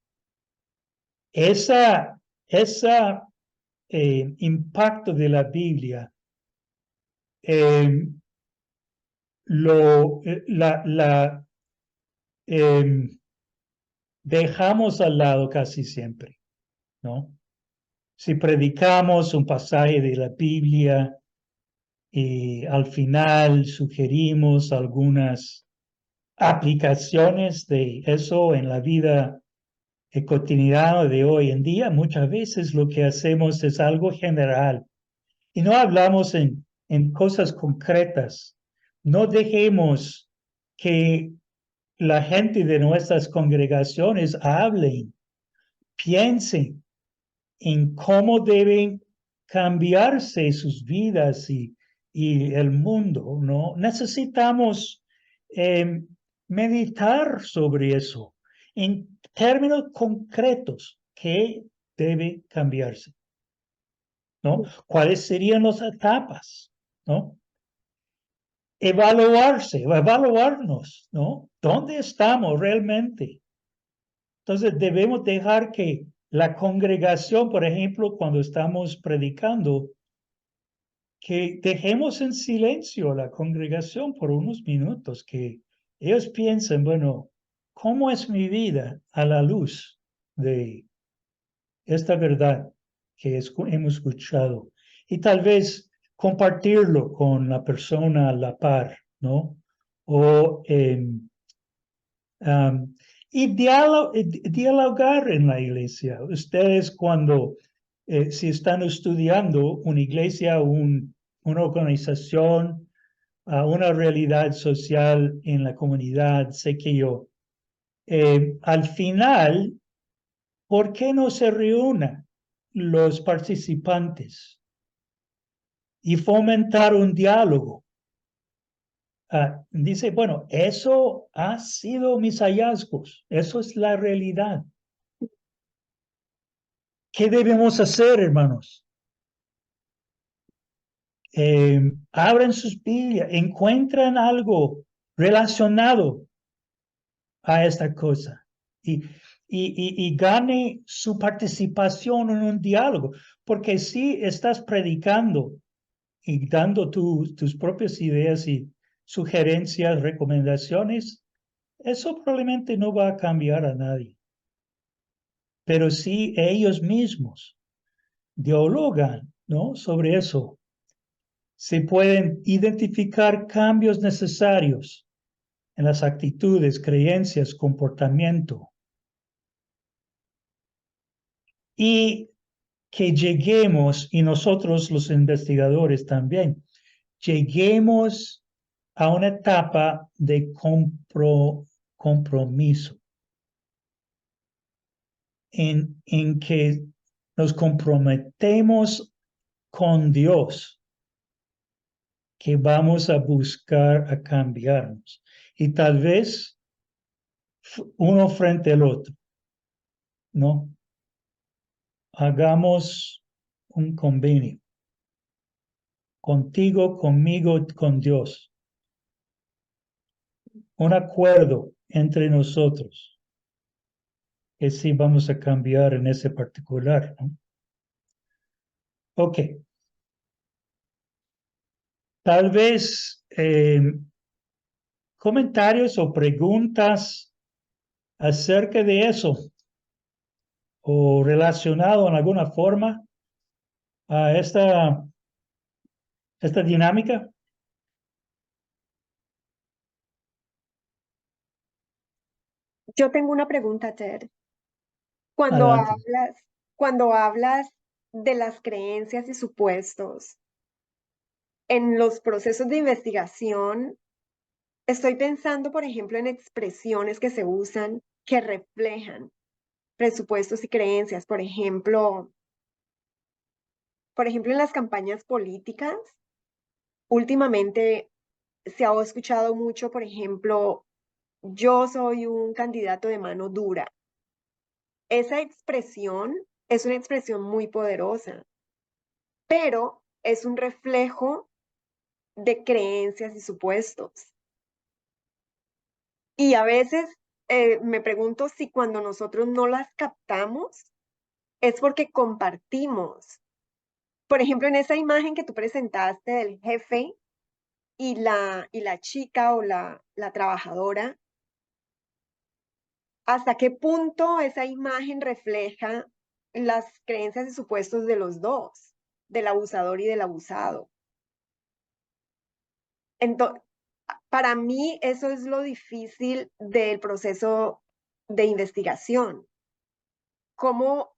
esa impacto de la Biblia, eh, la dejamos al lado casi siempre, ¿no? Si predicamos un pasaje de la Biblia y al final sugerimos algunas aplicaciones de eso en la vida cotidiana de hoy en día, muchas veces lo que hacemos es algo general y no hablamos en cosas concretas. No dejemos que la gente de nuestras congregaciones hablen, piensen en cómo deben cambiarse sus vidas y el mundo, ¿no? Necesitamos eh, meditar sobre eso en términos concretos. ¿Qué debe cambiarse? ¿No? ¿Cuáles serían las etapas? ¿No? Evaluarnos, ¿no? ¿Dónde estamos realmente? Entonces debemos dejar que la congregación, por ejemplo, cuando estamos predicando, que dejemos en silencio a la congregación por unos minutos, que ellos piensen, bueno, ¿cómo es mi vida a la luz de esta verdad que hemos escuchado? Y tal vez compartirlo con la persona a la par, ¿no? O Um, y dialogar en la iglesia. Ustedes cuando, si están estudiando una iglesia, una organización, una realidad social en la comunidad, sé que yo, al final, ¿por qué no se reúnen los participantes y fomentar un diálogo? Dice, bueno, eso ha sido mis hallazgos, eso es la realidad. ¿Qué debemos hacer, hermanos? Abren sus Biblias, encuentran algo relacionado a esta cosa y gane su participación en un diálogo, porque si estás predicando y dando tus propias ideas y sugerencias, recomendaciones, eso probablemente no va a cambiar a nadie. Pero si ellos mismos dialogan, ¿no?, sobre eso, se pueden identificar cambios necesarios en las actitudes, creencias, comportamiento y que lleguemos, y nosotros los investigadores también, lleguemos a una etapa de compromiso en que nos comprometemos con Dios, que vamos a buscar a cambiarnos. Y tal vez uno frente al otro, ¿no? Hagamos un convenio. Contigo, conmigo, con Dios. Un acuerdo entre nosotros. Que sí vamos a cambiar en ese particular, ¿no? Ok. Tal vez comentarios o preguntas acerca de eso o relacionado en alguna forma a esta dinámica? Yo tengo una pregunta, Ted. Cuando Adelante. hablas, cuando hablas de las creencias y supuestos en los procesos de investigación, estoy pensando, por ejemplo, en expresiones que se usan que reflejan presupuestos y creencias. Por ejemplo, en las campañas políticas, últimamente se ha escuchado mucho, por ejemplo, yo soy un candidato de mano dura. Esa expresión es una expresión muy poderosa, pero es un reflejo de creencias y supuestos. Y a veces me pregunto si cuando nosotros no las captamos es porque compartimos. Por ejemplo, en esa imagen que tú presentaste del jefe y la chica o la trabajadora, ¿hasta qué punto esa imagen refleja las creencias y supuestos de los dos, del abusador y del abusado? Entonces, para mí eso es lo difícil del proceso de investigación. ¿Cómo,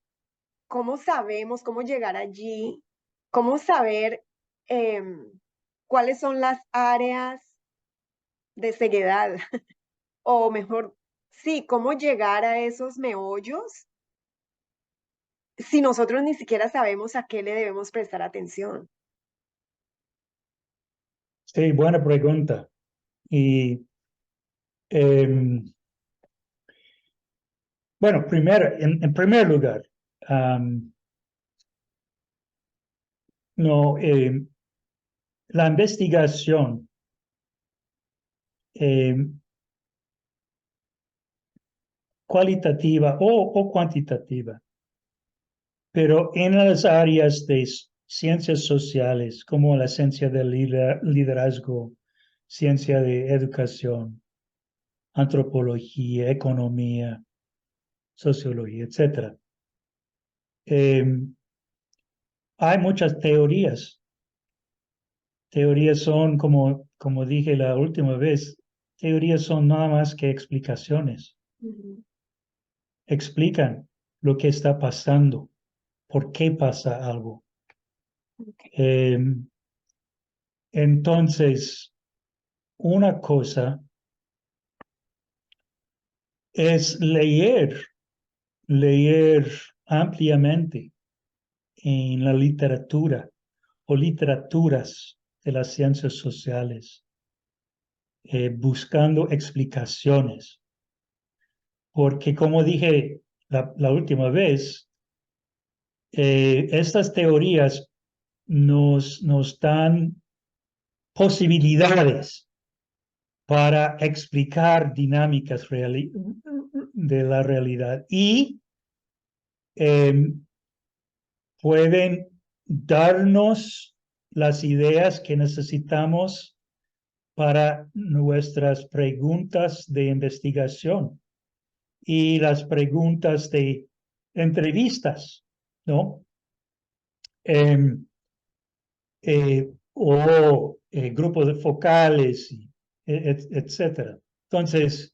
cómo sabemos, cómo llegar allí? ¿Cómo saber em, cuáles son las áreas de ceguedad? O mejor, sí, cómo llegar a esos meollos si nosotros ni siquiera sabemos a qué le debemos prestar atención. Sí, buena pregunta. Y em, bueno, primero, en primer lugar, no, la investigación cualitativa o cuantitativa, pero en las áreas de ciencias sociales, como la ciencia del liderazgo, ciencia de educación, antropología, economía, sociología, etc. Hay muchas teorías. Teorías son, como dije la última vez, teorías son nada más que explicaciones. Ujú. Explican lo que está pasando, por qué pasa algo. Ok. Entonces, una cosa es leer ampliamente en la literatura o literaturas de las ciencias sociales, buscando explicaciones. Porque como dije la última vez, estas teorías nos dan posibilidades para explicar dinámicas de la realidad y pueden darnos las ideas que necesitamos para nuestras preguntas de investigación y las preguntas de entrevistas, ¿no? O grupos de focales, etcétera. Entonces,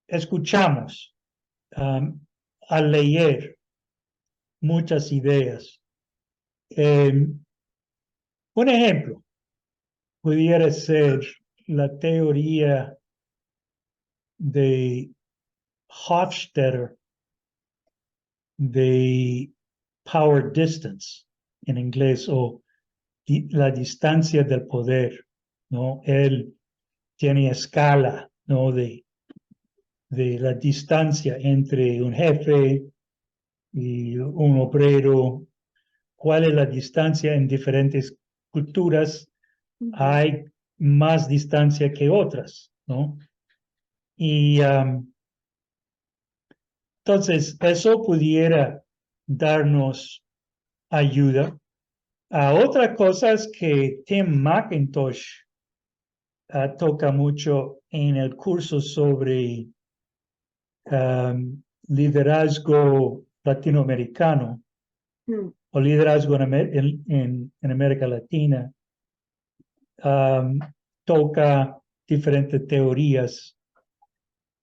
escuchamos al leer muchas ideas. Un ejemplo pudiera ser la teoría de Hofstadter de power distance en inglés o la distancia del poder, ¿no? Él tiene escala, ¿no? De la distancia entre un jefe y un obrero, cuál es la distancia en diferentes culturas. Ujú. Hay más distancia que otras, ¿no? Y entonces eso pudiera darnos ayuda a otras cosas que Tim McIntosh toca mucho en el curso sobre liderazgo latinoamericano Mm, o liderazgo en América Latina. Toca diferentes teorías.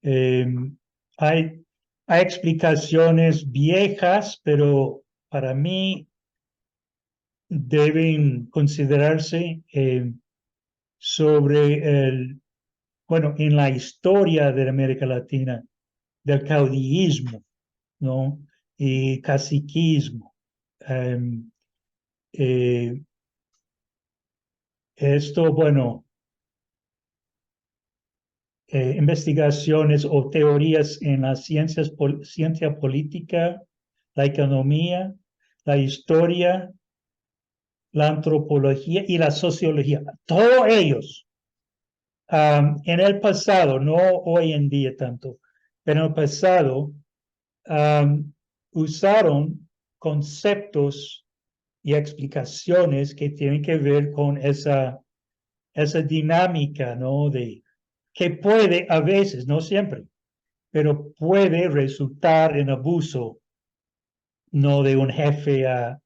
Hay, hay explicaciones viejas, pero para mí deben considerarse sobre bueno, en la historia de América Latina, del caudillismo, ¿no? Y caciquismo. Em, eh, Esto, bueno, investigaciones o teorías en las ciencia política, la economía, la historia, la antropología y la sociología. Todos ellos, en el pasado, no hoy en día tanto, pero en el pasado, usaron conceptos y explicaciones que tienen que ver con esa dinámica, ¿no? De que puede a veces, no siempre, pero puede resultar en abuso, no de un jefe a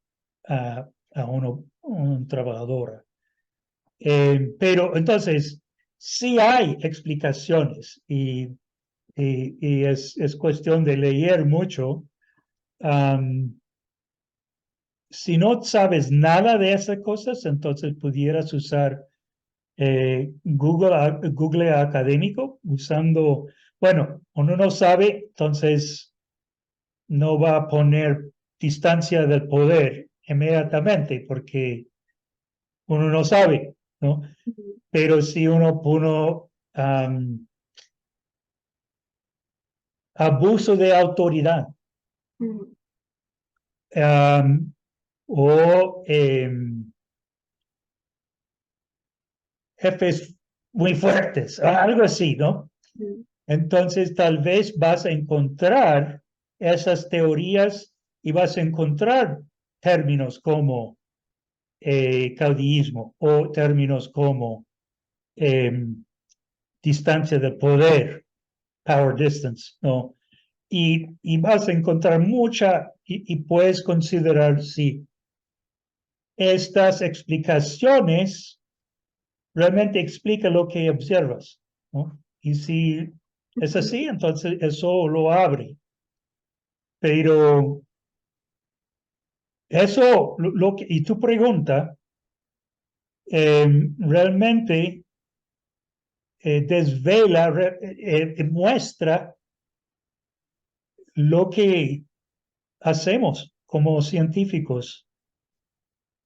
un trabajador. Pero entonces, sí hay explicaciones y es cuestión de leer mucho. Um, si no sabes nada de esas cosas, entonces pudieras usar Google académico usando, bueno, uno no sabe, entonces no va a poner distancia del poder inmediatamente porque uno no sabe, ¿no? ujú, Pero si uno pone abuso de autoridad ujú, um, o jefes muy fuertes, algo así, ¿no? ujú, Entonces, tal vez vas a encontrar esas teorías y vas a encontrar términos como caudillismo o términos como eh, distancia de poder, power distance, ¿no? Y vas a encontrar mucha y puedes considerar si estas explicaciones realmente explican lo que observas, ¿no? Y si es ujú, así, entonces eso lo abre. Pero eso, y tu pregunta, realmente desvela, muestra lo que hacemos como científicos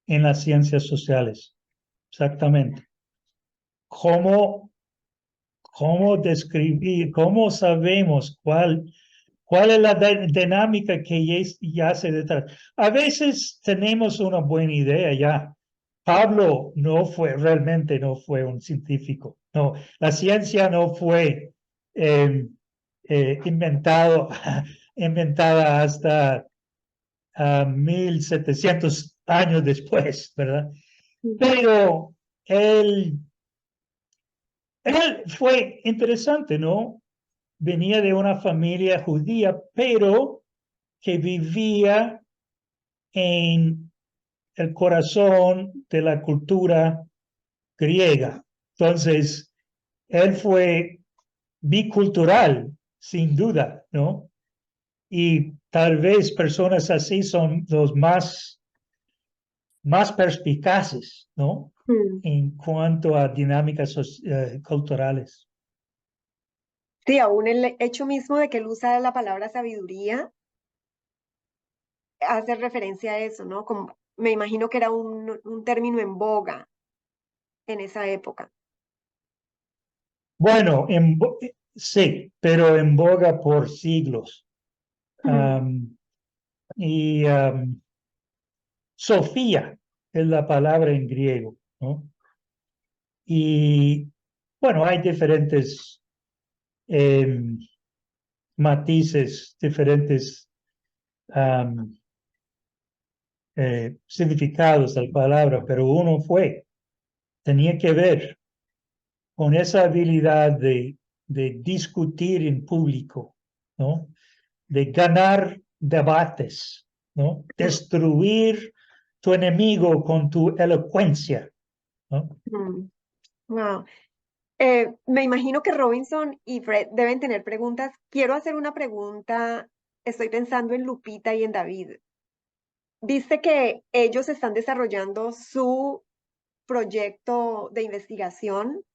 en las ciencias sociales. Exactamente. ¿Cómo, cómo describir, cómo sabemos cuál es la dinámica que yace detrás? A veces tenemos una buena idea ya. Pablo realmente no fue un científico. No, la ciencia no fue eh, inventado, inventada hasta 1700 años después, ¿verdad? ujú, Pero él, él fue interesante, ¿no? Venía de una familia judía, pero que vivía en el corazón de la cultura griega. Entonces, él fue bicultural, sin duda, ¿no? Y tal vez personas así son los más perspicaces, ¿no? ujú. En cuanto a dinámicas culturales. Sí, aún el hecho mismo de que él usa la palabra sabiduría hace referencia a eso, ¿no? Como, me imagino que era un término en boga en esa época. Bueno, sí, pero en boga por siglos. Ujú, Um, y Sofía es la palabra en griego, ¿no? Y bueno, hay diferentes em, matices, diferentes um, significados de la palabra, pero uno tenía que ver con esa habilidad de discutir en público, ¿no? De ganar debates, ¿no? Destruir tu enemigo con tu elocuencia, ¿no? Wow. Me imagino que Robinson y Fred deben tener preguntas. Quiero hacer una pregunta. Estoy pensando en Lupita y en David. Viste que ellos están desarrollando su proyecto de investigación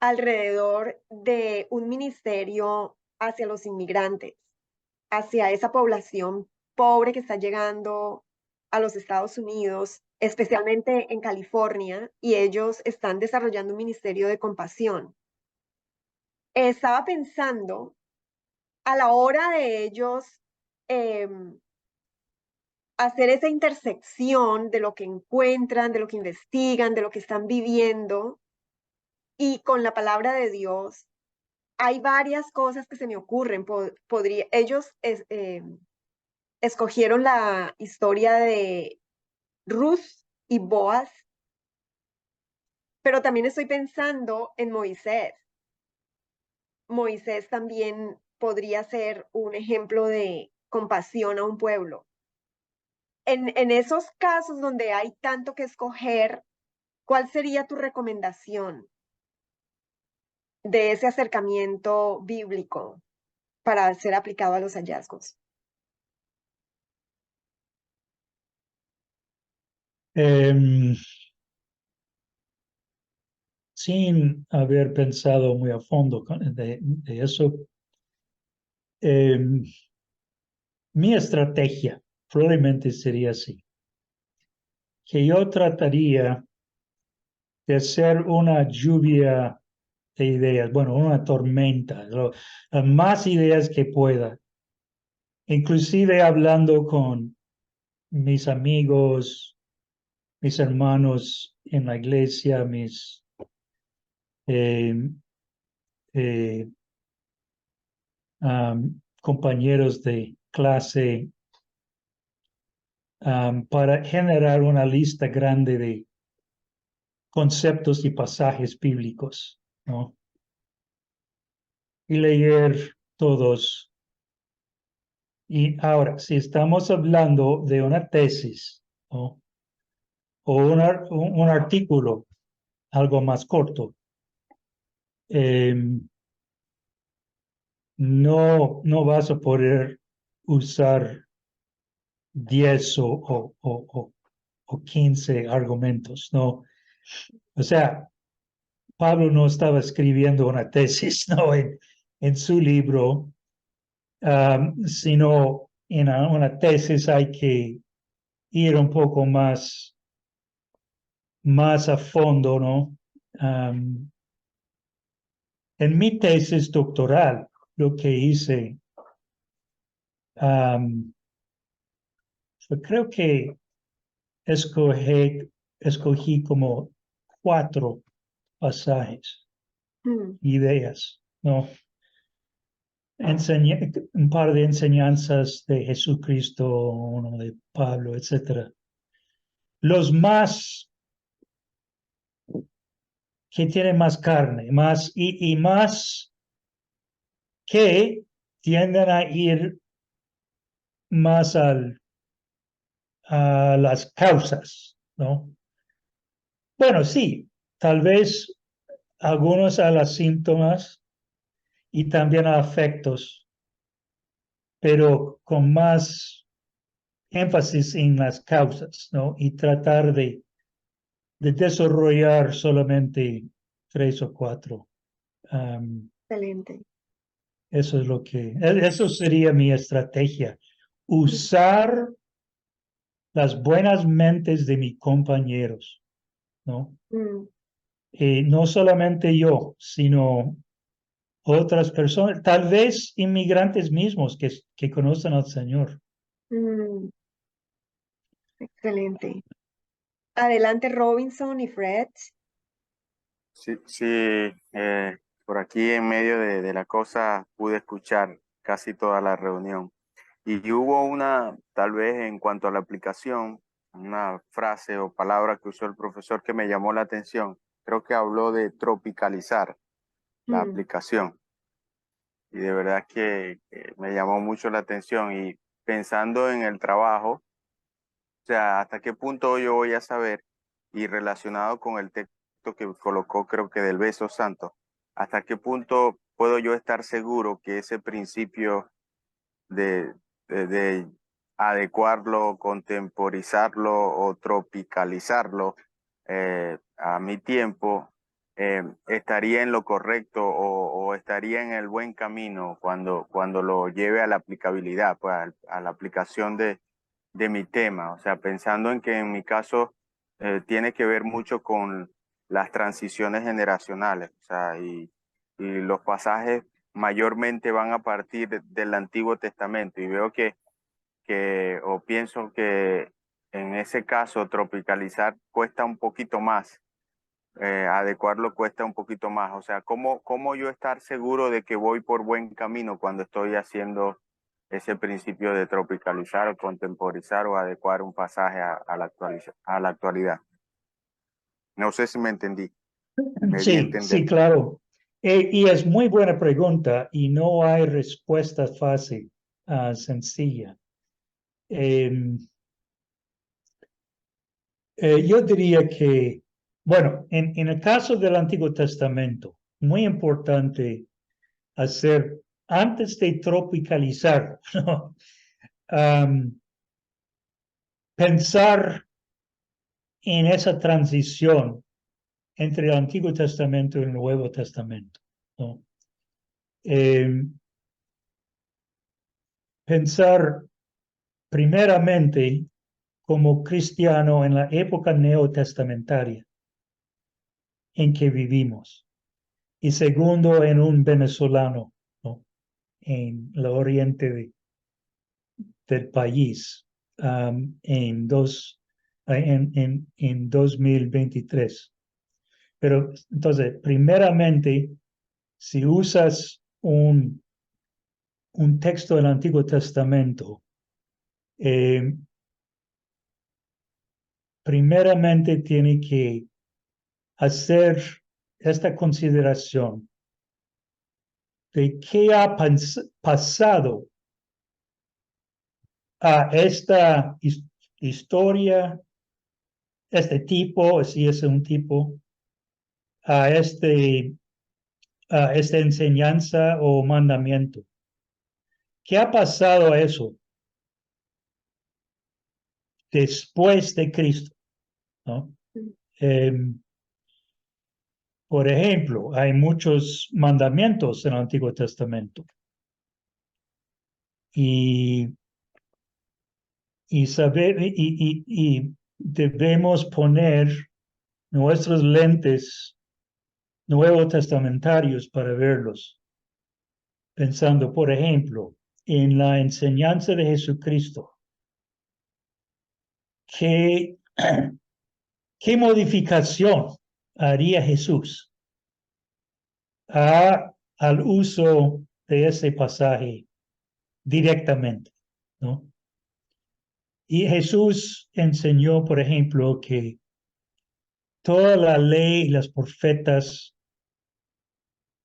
alrededor de un ministerio hacia los inmigrantes, hacia esa población pobre que está llegando a los Estados Unidos, especialmente en California, y ellos están desarrollando un ministerio de compasión. Estaba pensando, a la hora de ellos hacer esa intersección de lo que encuentran, de lo que investigan, de lo que están viviendo, y con la palabra de Dios, hay varias cosas que se me ocurren. Ellos escogieron la historia de Ruth y Boaz, pero también estoy pensando en Moisés. Moisés también podría ser un ejemplo de compasión a un pueblo. En esos casos donde hay tanto que escoger, ¿cuál sería tu recomendación de ese acercamiento bíblico para ser aplicado a los hallazgos? Sin haber pensado muy a fondo de eso, mi estrategia probablemente sería así, que yo trataría de hacer una lluvia de ideas, bueno, una tormenta, las más ideas que pueda, inclusive hablando con mis amigos, mis hermanos en la iglesia, mis eh, eh, compañeros de clase, para generar una lista grande de conceptos y pasajes bíblicos, ¿no? Y leer todos. Y ahora, si estamos hablando de una tesis, ¿no? O un artículo, algo más corto, no vas a poder usar 10 o 15 argumentos, ¿no? O sea, Pablo no estaba escribiendo una tesis, ¿no? En su libro, sino en una tesis hay que ir un poco más a fondo, ¿no? En mi tesis doctoral, lo que hice, creo que escogí como 4 pasajes, ideas, ¿no? Un par de enseñanzas de Jesucristo, uno de Pablo, etc. Los más que tienen más carne, más y más que tienden a ir más a las causas, ¿no? Bueno, sí, tal vez algunos a los síntomas y también a afectos, pero con más énfasis en las causas, ¿no? Y tratar de desarrollar solamente 3 o 4. Excelente. Eso sería mi estrategia. Usar las buenas mentes de mis compañeros, ¿no? No solamente yo, sino otras personas, tal vez inmigrantes mismos que conocen al Señor. Excelente. Adelante, Robinson y Fred. Sí, sí, por aquí en medio de la cosa pude escuchar casi toda la reunión. Y hubo una, tal vez en cuanto a la aplicación, una frase o palabra que usó el profesor que me llamó la atención. creo que habló de tropicalizar la Mm. aplicación. Y de verdad que me llamó mucho la atención. Y pensando en el trabajo, o sea, hasta qué punto yo voy a saber, y relacionado con el texto que colocó, creo que del beso santo, hasta qué punto puedo yo estar seguro que ese principio de adecuarlo, contemporizarlo o tropicalizarlo a mi tiempo, estaría en lo correcto o estaría en el buen camino cuando lo lleve a la aplicabilidad, pues, a la aplicación de mi tema. O sea, pensando en que en mi caso tiene que ver mucho con las transiciones generacionales, o sea, y los pasajes mayormente van a partir del Antiguo Testamento y veo o pienso que en ese caso tropicalizar cuesta un poquito más, adecuarlo cuesta un poquito más. O sea, ¿cómo yo estar seguro de que voy por buen camino cuando estoy haciendo ese principio de tropicalizar o contemporizar o adecuar un pasaje a la actualidad? No sé si me entendí, me di a Sí, entender. sí, claro. Y es muy buena pregunta y no hay respuesta fácil, sencilla. Em, yo diría que, bueno, en el caso del Antiguo Testamento, muy importante hacer, antes de tropicalizar, ¿no? Pensar en esa transición entre el Antiguo Testamento y el Nuevo Testamento, ¿no? Pensar primeramente como cristiano en la época neotestamentaria en que vivimos y segundo en un venezolano, ¿no? En el oriente del país en 2023. Pero entonces, primeramente, si usas un texto del Antiguo Testamento, eh, primeramente tiene que hacer esta consideración de qué ha pasado a esta historia, este tipo, si es un tipo, a a esta enseñanza o mandamiento. ¿Qué ha pasado a eso después de Cristo? ¿No? Eh, por ejemplo, hay muchos mandamientos en el Antiguo Testamento y, y debemos poner nuestros lentes nuevo testamentarios para verlos, pensando, por ejemplo, en la enseñanza de Jesucristo. ¿Qué, qué modificación haría Jesús al uso de ese pasaje directamente? ¿No? Y Jesús enseñó, por ejemplo, que toda la ley y las profetas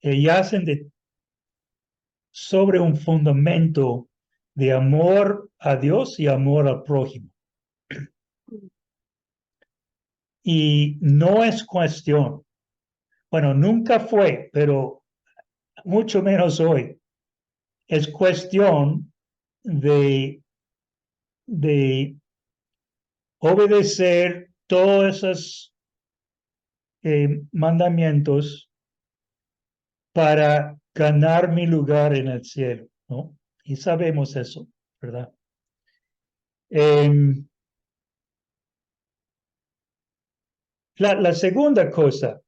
yacen sobre un fundamento de amor a Dios y amor al prójimo. Y no es cuestión, bueno, nunca fue, pero mucho menos hoy, es cuestión de obedecer todos esos mandamientos para ganar mi lugar en el cielo, ¿no? Y sabemos eso, ¿verdad? La segunda cosa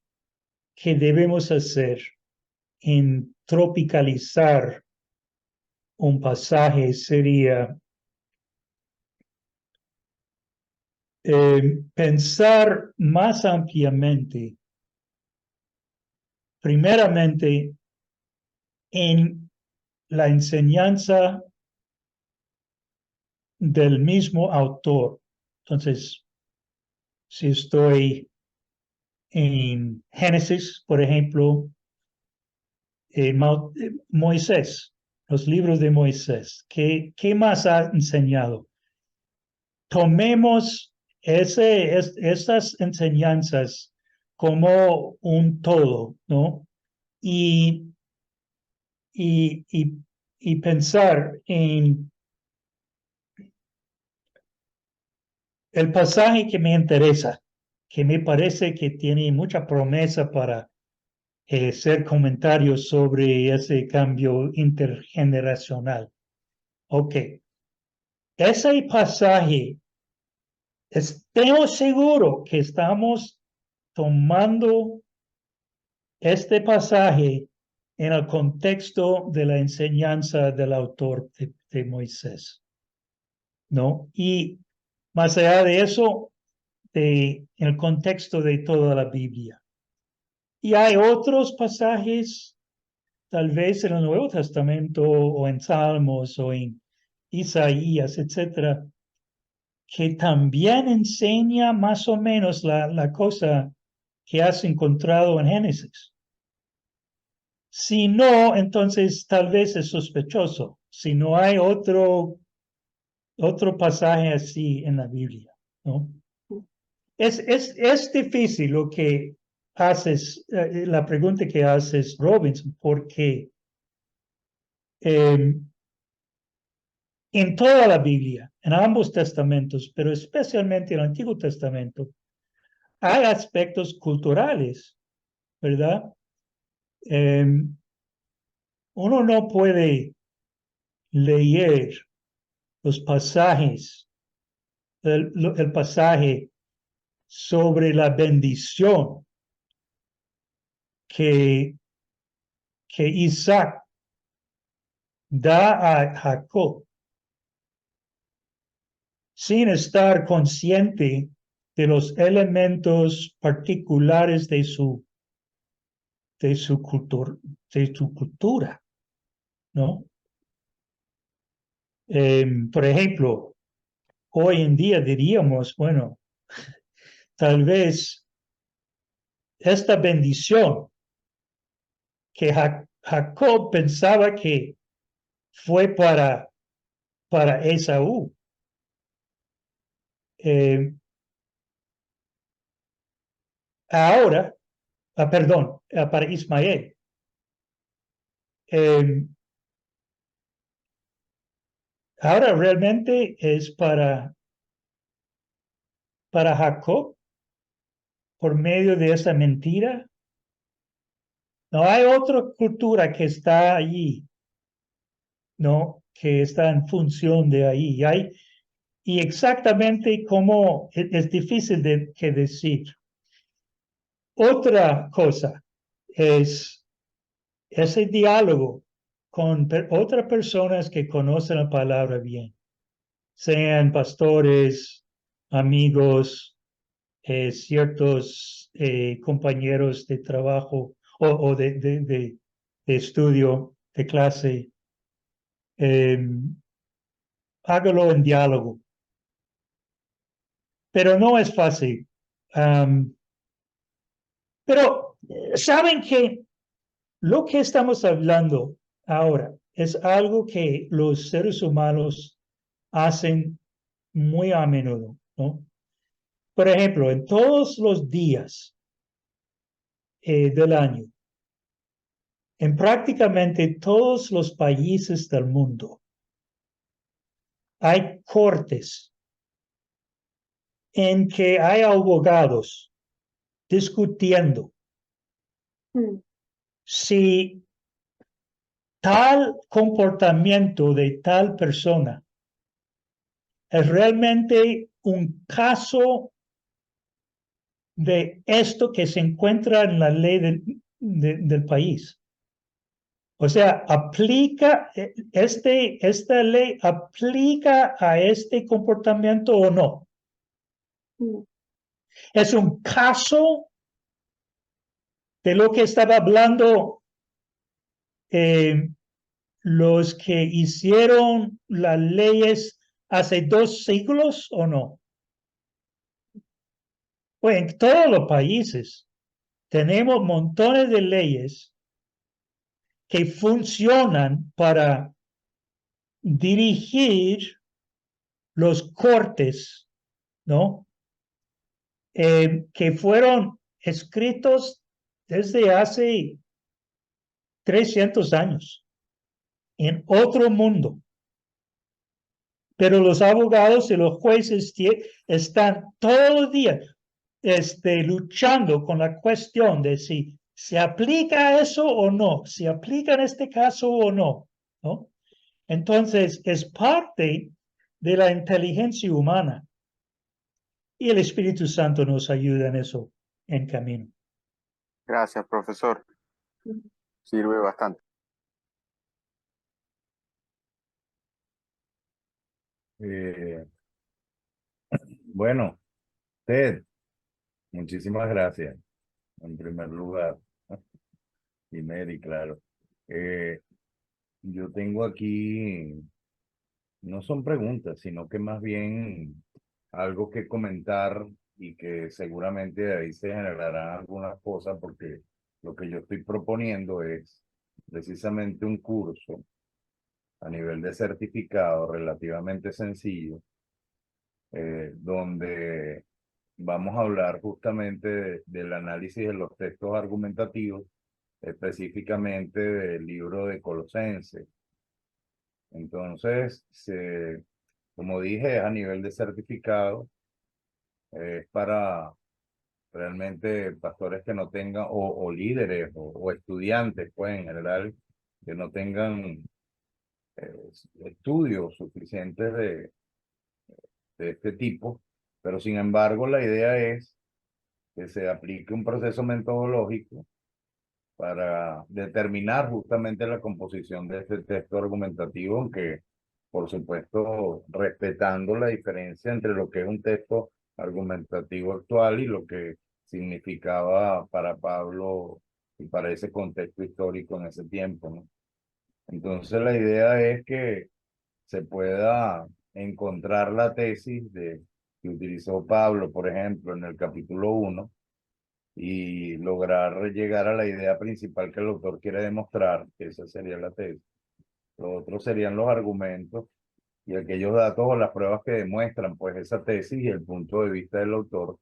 que debemos hacer en tropicalizar un pasaje sería pensar más ampliamente, primeramente, en la enseñanza del mismo autor. Entonces, si estoy en Génesis, por ejemplo, Moisés, los libros de Moisés. ¿Qué más ha enseñado? Tomemos esas enseñanzas como un todo, ¿no? Y, y, y, y pensar en el pasaje que me interesa, que me parece que tiene mucha promesa para hacer comentarios sobre ese cambio intergeneracional. Ok, ese pasaje, estoy seguro que estamos tomando este pasaje en el contexto de la enseñanza del autor de Moisés, ¿no? Y más allá de eso, en el contexto de toda la Biblia. Y hay otros pasajes, tal vez en el Nuevo Testamento o en Salmos o en Isaías, etcétera, que también enseña más o menos la cosa que has encontrado en Génesis. Si no, entonces tal vez es sospechoso. Si no hay otro pasaje así en la Biblia, ¿no? Es difícil lo que haces, la pregunta que haces, Robinson, porque en toda la Biblia, en ambos testamentos, pero especialmente en el Antiguo Testamento, hay aspectos culturales, ¿verdad? Uno no puede leer los pasajes, el pasaje sobre la bendición que Isaac da a Jacob sin estar consciente de los elementos particulares de su cultura, ¿no? Por ejemplo, hoy en día diríamos, bueno, tal vez esta bendición que Jacob pensaba que fue para Esaú. Ahora, perdón, para Ismael. Ahora realmente es para Jacob por medio de esa mentira. No hay otra cultura que está allí, ¿no? Que está en función de ahí. Y exactamente como es difícil que decir. Otra cosa es ese diálogo con otras personas que conocen la palabra bien, sean pastores, amigos, ciertos compañeros de trabajo o de estudio, de clase. Hágalo en diálogo. Pero no es fácil. Pero saben que lo que estamos hablando ahora es algo que los seres humanos hacen muy a menudo, ¿no? Por ejemplo, en todos los días del año, en prácticamente todos los países del mundo, hay cortes en que hay abogados discutiendo si tal comportamiento de tal persona es realmente un caso de esto que se encuentra en la ley del país. O sea, esta ley aplica a este comportamiento o no. Es un caso de lo que estaba hablando los que hicieron las leyes hace 2 siglos o no. Pues en todos los países tenemos montones de leyes que funcionan para dirigir los cortes, ¿no? Que fueron escritos desde hace 300 años en otro mundo. Pero los abogados y los jueces están todos los días luchando con la cuestión de si se aplica eso o no, si aplica en este caso o no, ¿no? Entonces, es parte de la inteligencia humana y el Espíritu Santo nos ayuda en eso, en camino. Gracias, profesor. Sirve bastante. Bueno, Ted, muchísimas gracias, en primer lugar. Y Mary, claro. Yo tengo aquí, no son preguntas, sino que más bien algo que comentar y que seguramente de ahí se generarán algunas cosas porque lo que yo estoy proponiendo es precisamente un curso a nivel de certificado relativamente sencillo, donde vamos a hablar justamente del análisis de los textos argumentativos, específicamente del libro de Colosenses. Entonces, como dije, es a nivel de certificado, es para realmente pastores que no tengan, o líderes, o estudiantes, pues en general, que no tengan estudios suficientes de este tipo, pero sin embargo la idea es que se aplique un proceso metodológico para determinar justamente la composición de este texto argumentativo, aunque por supuesto respetando la diferencia entre lo que es un texto argumentativo actual y lo que significaba para Pablo y para ese contexto histórico en ese tiempo, ¿no? Entonces la idea es que se pueda encontrar la tesis que utilizó Pablo, por ejemplo, en el capítulo 1, y lograr llegar a la idea principal que el autor quiere demostrar, que esa sería la tesis. Los otros serían los argumentos y aquellos datos o las pruebas que demuestran pues esa tesis y el punto de vista del autor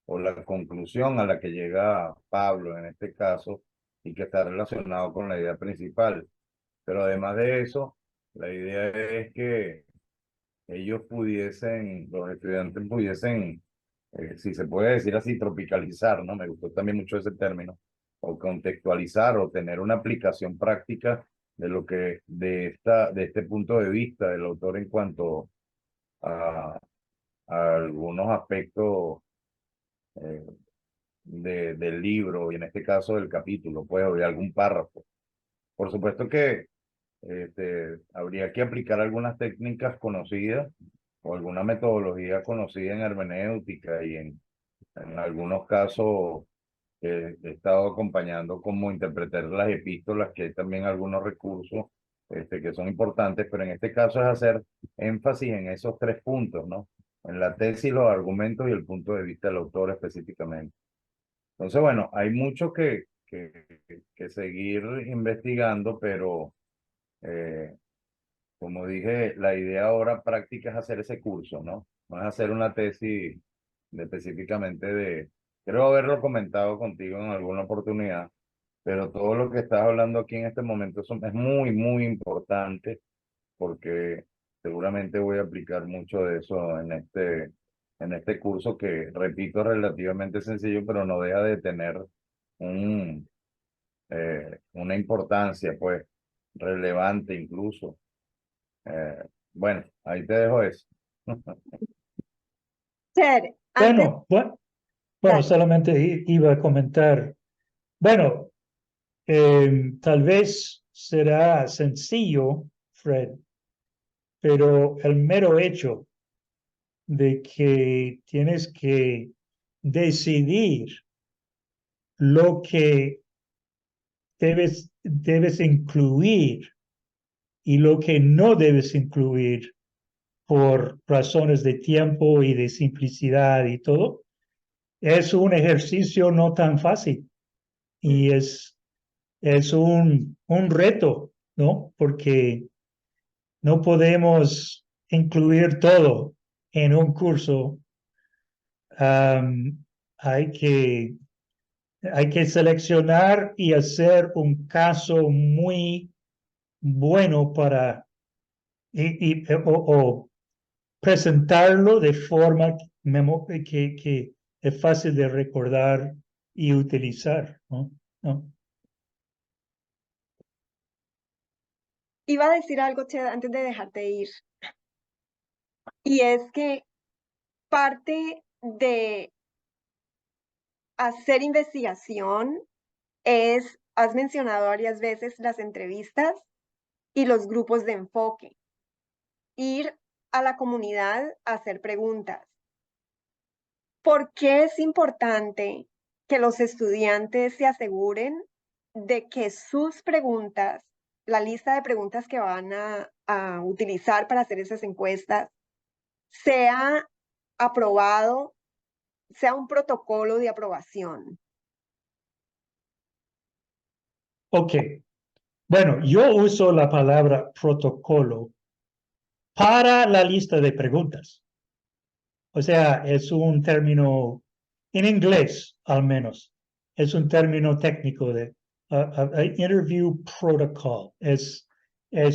o la conclusión a la que llega Pablo en este caso y que está relacionado con la idea principal. Pero además de eso, la idea es que ellos pudiesen, los estudiantes pudiesen, si se puede decir así, tropicalizar, ¿no? Me gustó también mucho ese término, o contextualizar o tener una aplicación práctica de lo que, de este punto de vista del autor en cuanto a algunos aspectos eh, del libro y en este caso del capítulo, pues, o de algún párrafo. Por supuesto que habría que aplicar algunas técnicas conocidas o alguna metodología conocida en hermenéutica y en algunos casos he estado acompañando cómo interpretar las epístolas, que hay también algunos recursos que son importantes, pero en este caso es hacer énfasis en esos tres puntos, ¿no? En la tesis, los argumentos y el punto de vista del autor específicamente. Entonces, bueno, hay mucho que seguir investigando, pero como dije, la idea ahora práctica es hacer ese curso, ¿no? No es hacer una tesis específicamente creo haberlo comentado contigo en alguna oportunidad, pero todo lo que estás hablando aquí en este momento es muy, muy importante porque seguramente voy a aplicar mucho de eso en este curso que, repito, es relativamente sencillo, pero no deja de tener un, una importancia, pues, relevante incluso. Bueno, ahí te dejo eso. Ted, antes, Bueno, dale. solamente iba a comentar, bueno, tal vez será sencillo, Fred, pero el mero hecho de que tienes que decidir lo que debes incluir y lo que no debes incluir por razones de tiempo y de simplicidad y todo, es un ejercicio no tan fácil. Y es un reto, ¿no? Porque no podemos incluir todo en un curso. Hay que seleccionar y hacer un caso muy bueno para o presentarlo de forma que es fácil de recordar y utilizar, ¿no? ¿No? Iba a decir algo, Ched, antes de dejarte ir. Y es que parte de hacer investigación has mencionado varias veces las entrevistas y los grupos de enfoque. Ir a la comunidad a hacer preguntas. ¿Por qué es importante que los estudiantes se aseguren de que sus preguntas, la lista de preguntas que van a utilizar para hacer esas encuestas, sea aprobado, sea un protocolo de aprobación? Ok. Bueno, yo uso la palabra protocolo para la lista de preguntas. O sea, es un término, en inglés al menos, es un término técnico de interview protocol. Es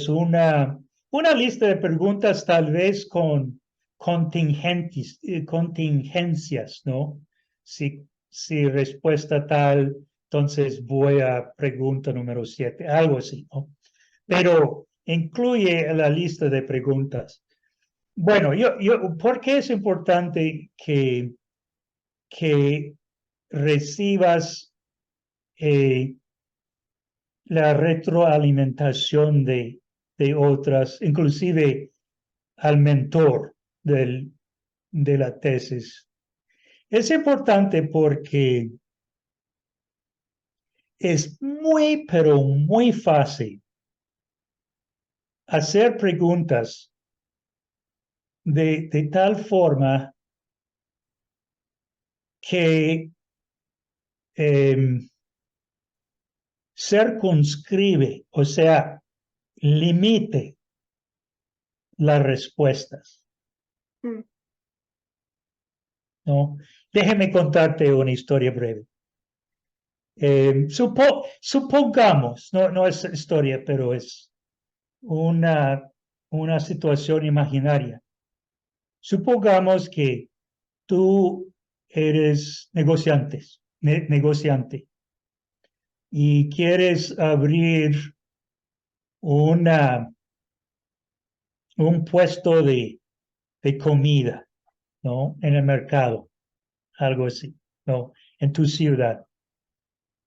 una lista de preguntas tal vez con contingencias, ¿no? Si respuesta tal, entonces voy a pregunta número 7, algo así, ¿no? Pero incluye la lista de preguntas. Bueno, ¿por qué es importante que recibas la retroalimentación de otras, inclusive al mentor de la tesis? Es importante porque es muy, pero muy fácil hacer preguntas de tal forma que circunscribe, o sea, limite las respuestas, Mm. ¿no? Déjeme contarte una historia breve. Supongamos, no es historia, pero es una situación imaginaria. Supongamos que tú eres negociante y quieres abrir un puesto de comida, ¿no? En el mercado, algo así, ¿no? En tu ciudad.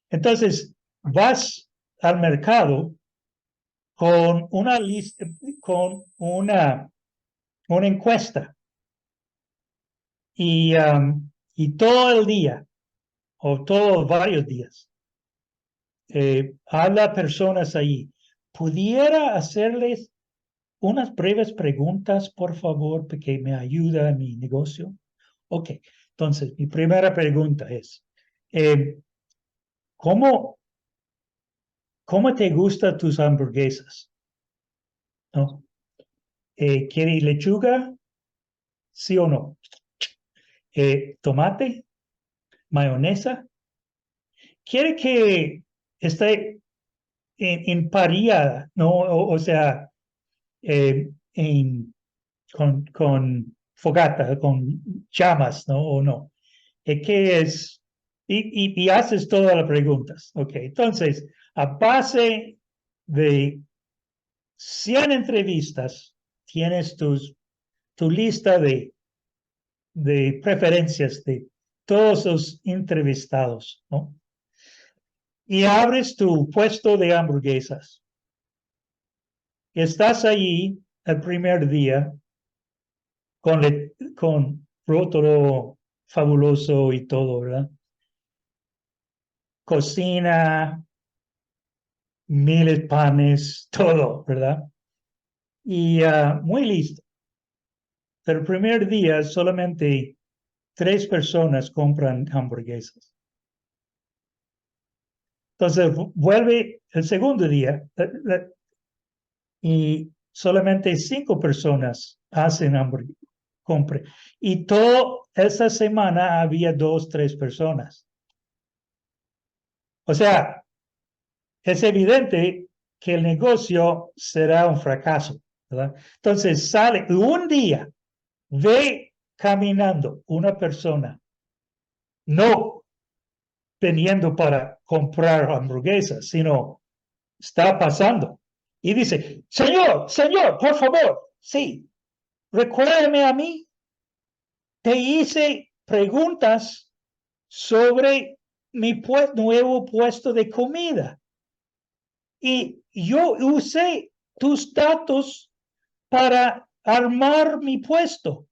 Entonces, vas al mercado con una lista, con una encuesta y todo el día o todos varios días habla personas ahí. ¿Pudiera hacerles unas breves preguntas, por favor, porque me ayuda en mi negocio? Ok, entonces mi primera pregunta es, ¿cómo te gustan tus hamburguesas? ¿No? ¿Quiere lechuga? ¿Sí o no? ¿Tomate? ¿Mayonesa? ¿Quiere que esté empareada, ¿no? O sea, con fogata, con llamas, ¿no? ¿O no? ¿Qué es? Y haces todas las preguntas. Ok, entonces, a base de 100 entrevistas, tienes tu lista de preferencias de todos los entrevistados, ¿no? Y abres tu puesto de hamburguesas. Estás allí el primer día con rótulo fabuloso y todo, ¿verdad? Cocina, miles panes, todo, ¿verdad? Y muy listo. Pero el primer día solamente 3 personas compran hamburguesas. Entonces vuelve el segundo día y solamente 5 personas hacen compre. Y toda esa semana había 2, 3 personas. O sea, es evidente que el negocio será un fracaso, ¿verdad? Entonces sale un día, ve caminando una persona, no veniendo para comprar hamburguesas, sino está pasando. Y dice, señor, señor, por favor, sí, recuérdame a mí, te hice preguntas sobre mi nuevo puesto de comida. Y yo usé tus datos para armar mi puesto.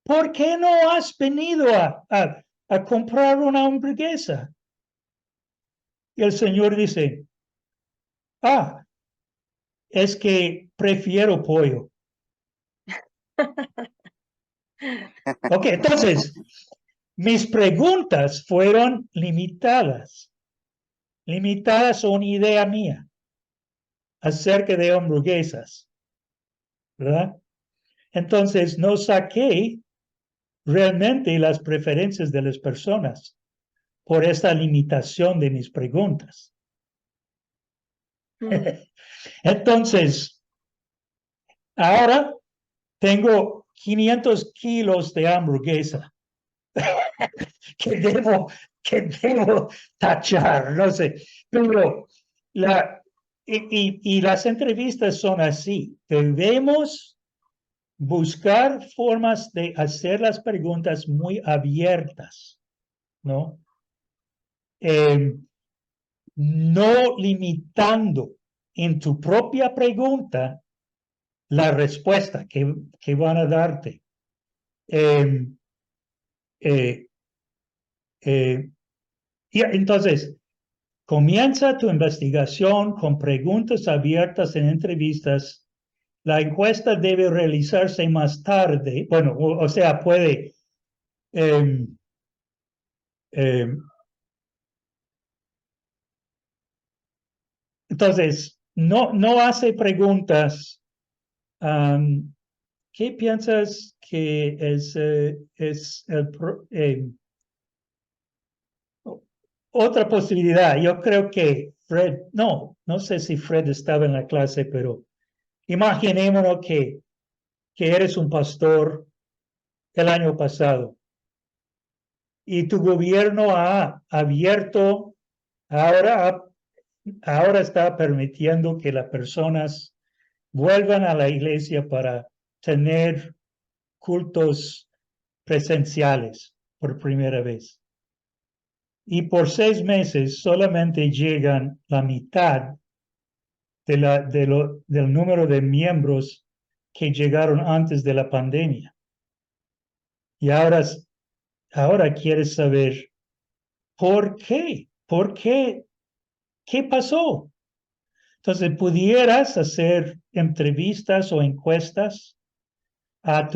¿Por qué no has venido a comprar una hamburguesa? Y el señor dice, es que prefiero pollo. Ok, entonces, mis preguntas fueron limitadas a una idea mía acerca de hamburguesas, ¿verdad? Entonces, no saqué realmente las preferencias de las personas por esta limitación de mis preguntas. Entonces, ahora tengo 500 kilos de hamburguesa que debo tachar, no sé, pero y las entrevistas son así. Debemos buscar formas de hacer las preguntas muy abiertas, ¿no? No limitando en tu propia pregunta la respuesta que van a darte. Y entonces, comienza tu investigación con preguntas abiertas en entrevistas. La encuesta debe realizarse más tarde. Bueno, o sea, puede... eh, eh, entonces, no hace preguntas. ¿Qué piensas que es otra posibilidad? Yo creo que Fred, no sé si Fred estaba en la clase, pero imaginémonos que eres un pastor el año pasado y tu gobierno ha abierto, ahora está permitiendo que las personas vuelvan a la iglesia para tener cultos presenciales por primera vez. Y por 6 meses solamente llegan la mitad del número de miembros que llegaron antes de la pandemia. Y ahora quieres saber por qué, qué pasó. Entonces, pudieras hacer entrevistas o encuestas a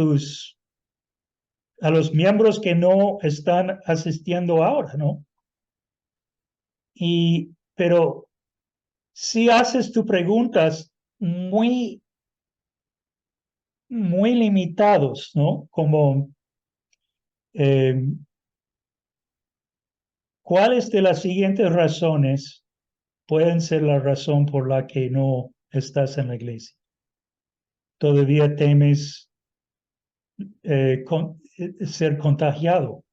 los miembros que no están asistiendo ahora, ¿no? Pero si haces tus preguntas muy, muy limitados, ¿no? Como, ¿cuáles de las siguientes razones pueden ser la razón por la que no estás en la iglesia? ¿Todavía temes ser contagiado?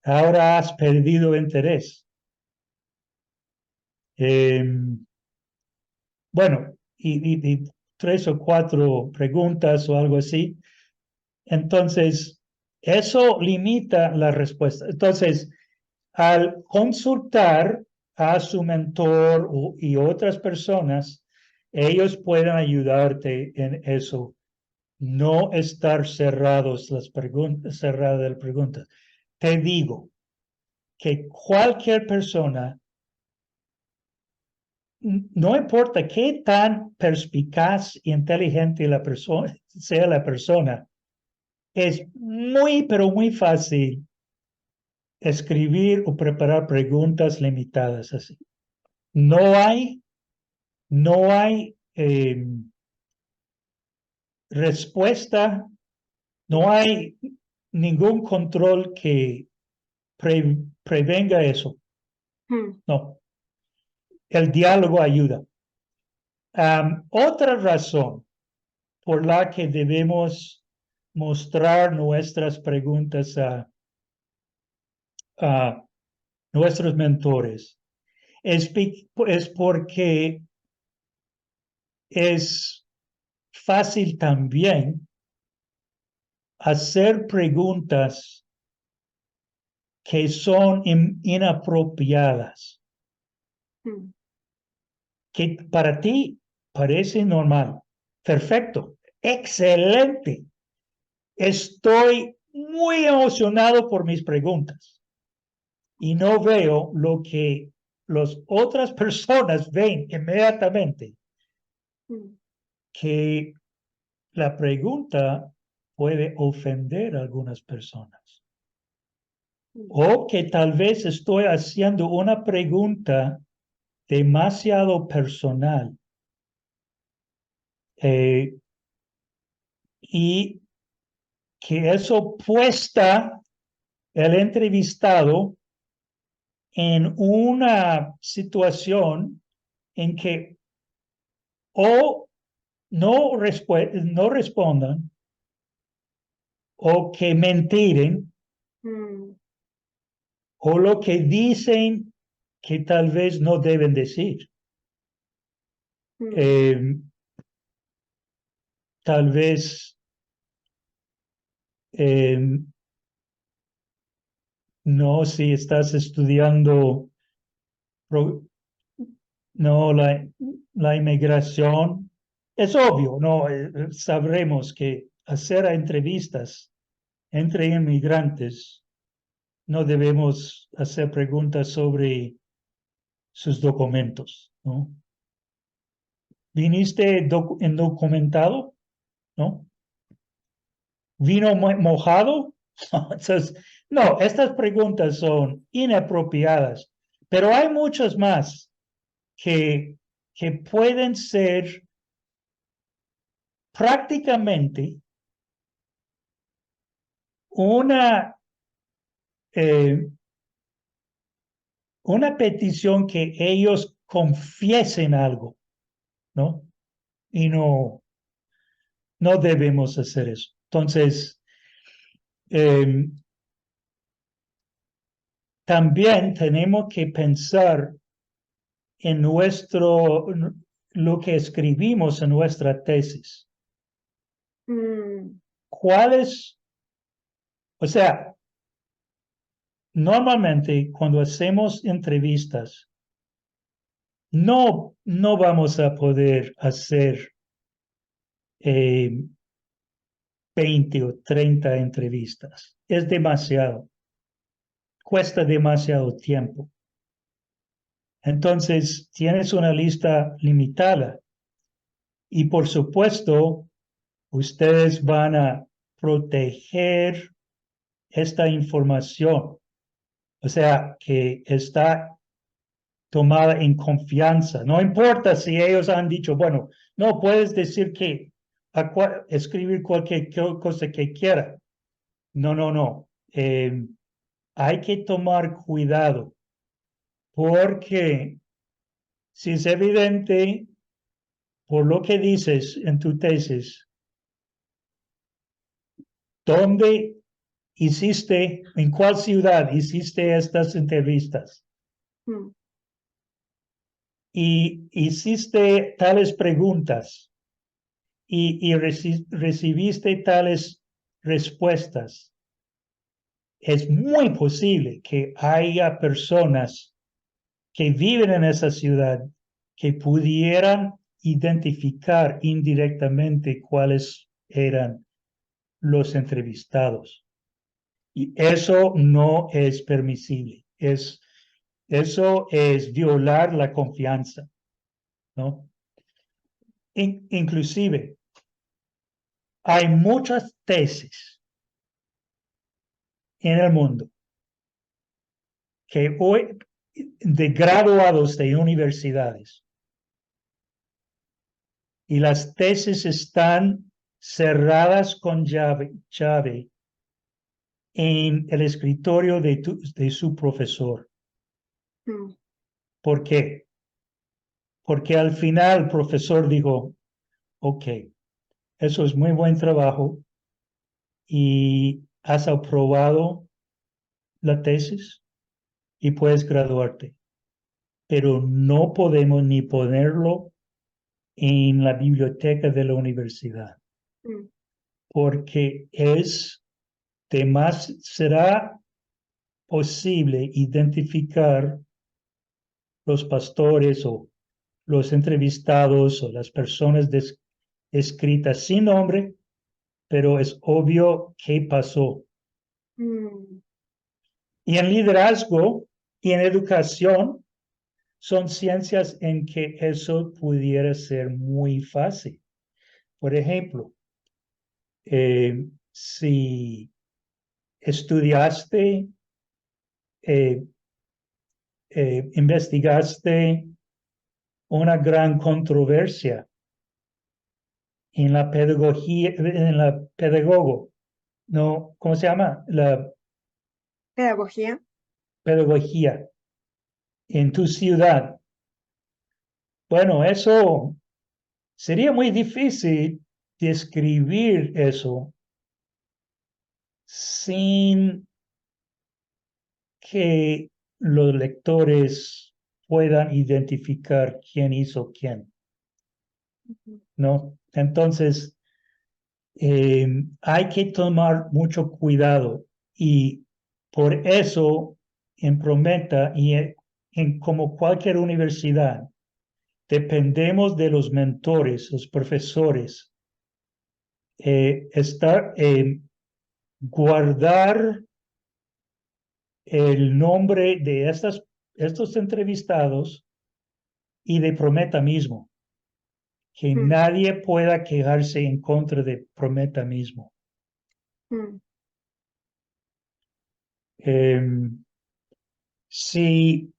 Ahora has perdido interés. Bueno, y 3 o 4 preguntas o algo así. Entonces, eso limita la respuesta. Entonces, al consultar a su mentor y otras personas, ellos pueden ayudarte en eso. No estar cerradas las preguntas. Te digo que cualquier persona, no importa qué tan perspicaz e inteligente sea la persona, es muy, pero muy fácil escribir o preparar preguntas limitadas así. No hay respuesta, no hay ningún control que prevenga eso. No, el diálogo ayuda. Otra razón por la que debemos mostrar nuestras preguntas a nuestros mentores es porque es fácil también hacer preguntas que son inapropiadas, que para ti parece normal. Perfecto, excelente. Estoy muy emocionado por mis preguntas y no veo lo que las otras personas ven inmediatamente, que la pregunta puede ofender a algunas personas. O que tal vez estoy haciendo una pregunta demasiado personal. Y que eso puesta el entrevistado en una situación en que o no respondan o que mentiren o lo que dicen que tal vez no deben decir. Tal vez no, si estás estudiando no la inmigración, es obvio, no sabremos que hacer entrevistas entre inmigrantes no debemos hacer preguntas sobre sus documentos, ¿no? ¿Viniste indocumentado? ¿No? ¿Vino mojado? Entonces, no, estas preguntas son inapropiadas, pero hay muchas más que pueden ser prácticamente una petición que ellos confiesen algo, ¿no? Y no debemos hacer eso. Entonces, también tenemos que pensar en lo que escribimos en nuestra tesis. ¿Cuáles? O sea, normalmente cuando hacemos entrevistas, no vamos a poder hacer 20 o 30 entrevistas. Es demasiado. Cuesta demasiado tiempo. Entonces, tienes una lista limitada. Y por supuesto, ustedes van a proteger esta información. O sea, que está tomada en confianza. No importa si ellos han dicho, bueno, no puedes decir que escribir cualquier cosa que quiera. No. Hay que tomar cuidado porque si es evidente por lo que dices en tu tesis, ¿dónde hiciste, en cuál ciudad hiciste estas entrevistas? Y hiciste tales preguntas y recibiste tales respuestas. Es muy posible que haya personas que viven en esa ciudad que pudieran identificar indirectamente cuáles eran los entrevistados. Y eso no es permisible. Eso es violar la confianza, ¿no? Inclusive, hay muchas tesis en el mundo que hoy, de graduados de universidades, y las tesis están cerradas con llave en el escritorio de su profesor. ¿Por qué? Porque al final el profesor dijo, ok, eso es muy buen trabajo y has aprobado la tesis y puedes graduarte, pero no podemos ni ponerlo en la biblioteca de la universidad, porque será posible identificar los pastores o los entrevistados o las personas escritas sin nombre, pero es obvio qué pasó. Y en liderazgo y en educación son ciencias en que eso pudiera ser muy fácil. Por ejemplo, si estudiaste, investigaste una gran controversia en la pedagogía, en la pedagogo, ¿no? ¿Cómo se llama? La Pedagogía. pedagogía en tu ciudad. Bueno, eso sería muy difícil describir eso sin que los lectores puedan identificar quién hizo quién, ¿no? Entonces, hay que tomar mucho cuidado y por eso en Prometa y como cualquier universidad, dependemos de los mentores, los profesores, guardar el nombre de estos entrevistados y de Prometa mismo, que nadie pueda quejarse en contra de Prometa mismo. Sí,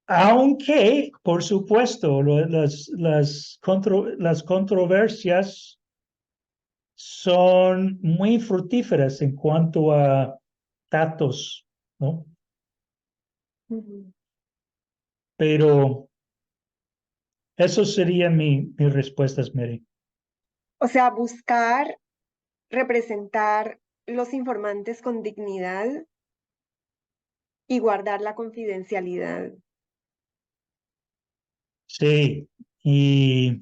aunque, por supuesto, las controversias son muy fructíferas en cuanto a datos, ¿no? Pero eso serían mis respuestas, Mary. O sea, buscar representar los informantes con dignidad y guardar la confidencialidad. Sí, y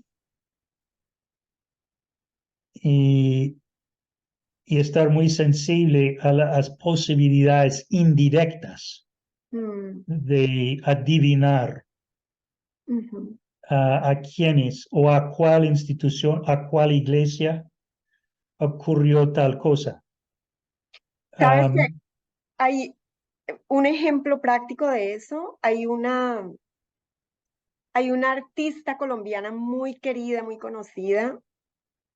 estar muy sensible a las posibilidades indirectas de adivinar a quiénes o a cuál institución, a cuál iglesia ocurrió tal cosa. ¿Sabes qué? Hay un ejemplo práctico de eso. Hay una artista colombiana muy querida, muy conocida.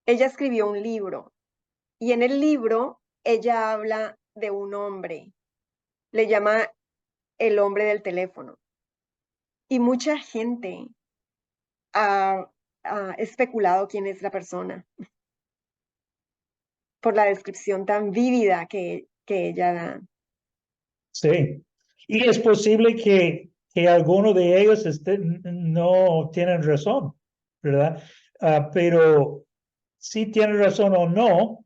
Ella escribió un libro y en el libro ella habla de un hombre. Le llama el hombre del teléfono. Y mucha gente ha especulado quién es la persona por la descripción tan vívida que ella da. Sí, y es posible que alguno de ellos no tienen razón, ¿verdad? Pero si tienen razón o no,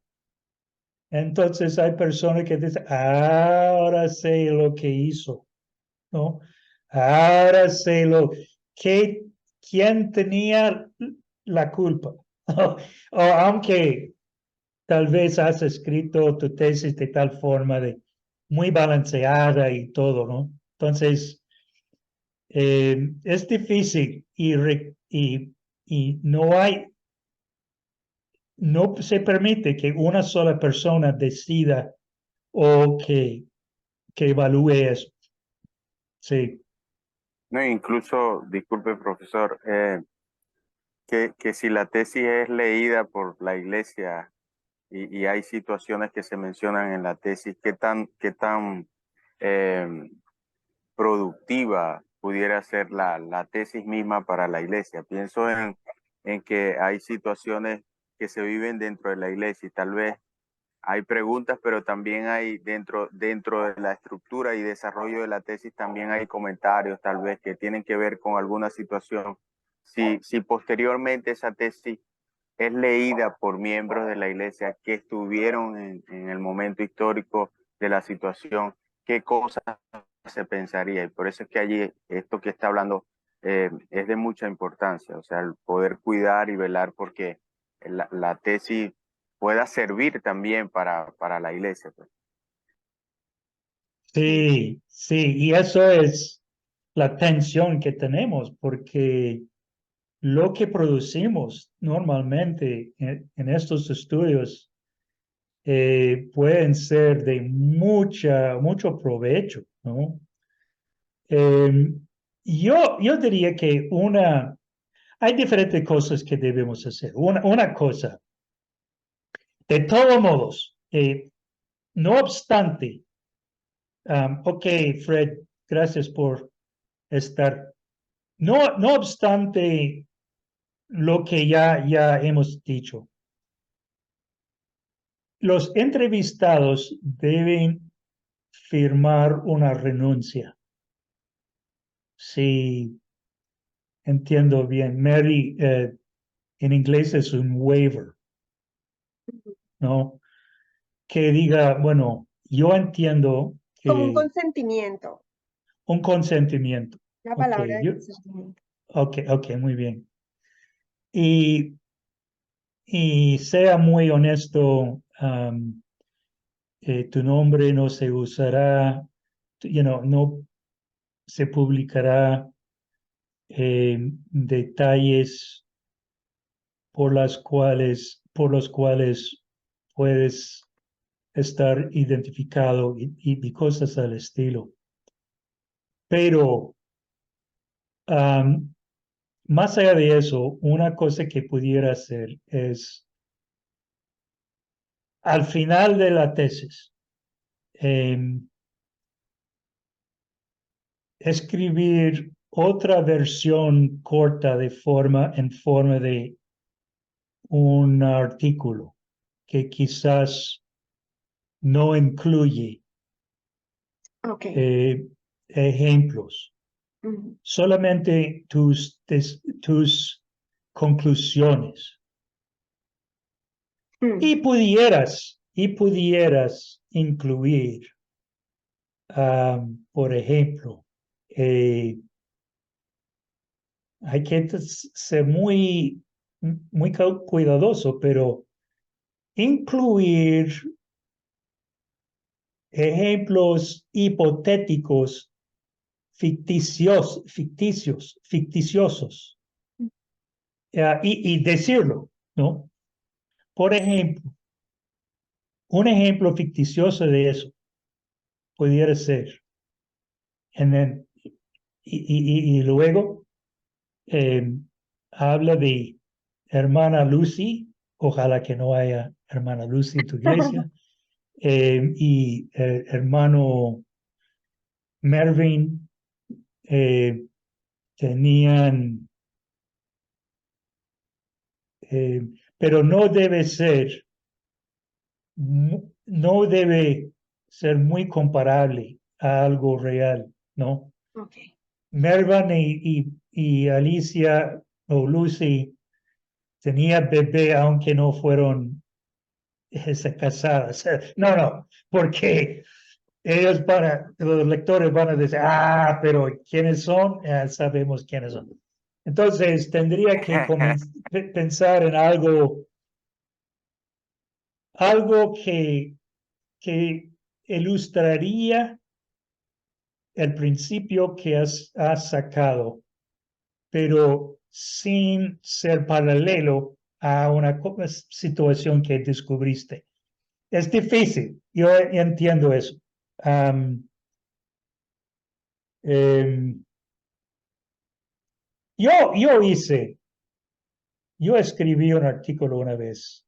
entonces hay personas que dicen, ahora sé lo que hizo, ¿no? Ahora sé quién tenía la culpa. O aunque tal vez has escrito tu tesis de tal forma de muy balanceada y todo, ¿no? Entonces, es difícil y no se permite que una sola persona decida o que evalúe eso. Sí. No, incluso, disculpe, profesor, que si la tesis es leída por la iglesia y hay situaciones que se mencionan en la tesis, qué tan productiva pudiera ser la tesis misma para la iglesia. Pienso en que hay situaciones que se viven dentro de la iglesia y tal vez hay preguntas, pero también hay dentro de la estructura y desarrollo de la tesis, también hay comentarios tal vez que tienen que ver con alguna situación. Si posteriormente esa tesis es leída por miembros de la iglesia que estuvieron en el momento histórico de la situación, qué cosas se pensaría. Y por eso es que allí esto que está hablando es de mucha importancia, o sea, el poder cuidar y velar porque la tesis pueda servir también para la iglesia, pues. Sí, sí, y eso es la tensión que tenemos, porque lo que producimos normalmente en estos estudios pueden ser de mucho provecho, ¿no? Yo diría que hay diferentes cosas que debemos hacer. Una cosa, de todos modos, no obstante, ok, Fred, gracias por estar. No obstante lo que ya hemos dicho, los entrevistados deben firmar una renuncia. Si entiendo bien, Mary, en inglés es un waiver, ¿no? Que diga, bueno, yo entiendo Como un que consentimiento, un consentimiento. la Ok, palabra de consentimiento. ok, muy bien. Y, y sea muy honesto, tu nombre no se usará, no se publicará detalles por los cuales puedes estar identificado y cosas al estilo. Pero más allá de eso, una cosa que pudiera hacer es, al final de la tesis, escribir otra versión corta en forma de un artículo que quizás no incluye Ok. ejemplos, Ujú. solamente tus conclusiones. Mm. Y pudieras incluir, por ejemplo, hay que ser muy cuidadoso, pero incluir ejemplos hipotéticos ficticiosos, y decirlo, ¿no? Por ejemplo, un ejemplo ficticioso de eso pudiera ser, and then, y luego habla de hermana Lucy, ojalá que no haya hermana Lucy en tu iglesia, y hermano Mervyn tenían, pero no debe ser muy comparable a algo real, ¿no? Ok. Mervyn y Alicia o Lucy tenían bebé aunque no fueron casadas. No, porque los lectores van a decir, pero ¿quiénes son? Sabemos quiénes son. Entonces tendría que pensar en algo que ilustraría el principio que has sacado, pero sin ser paralelo a una situación que descubriste. Es difícil, yo entiendo eso. Um, um, yo escribí un artículo una vez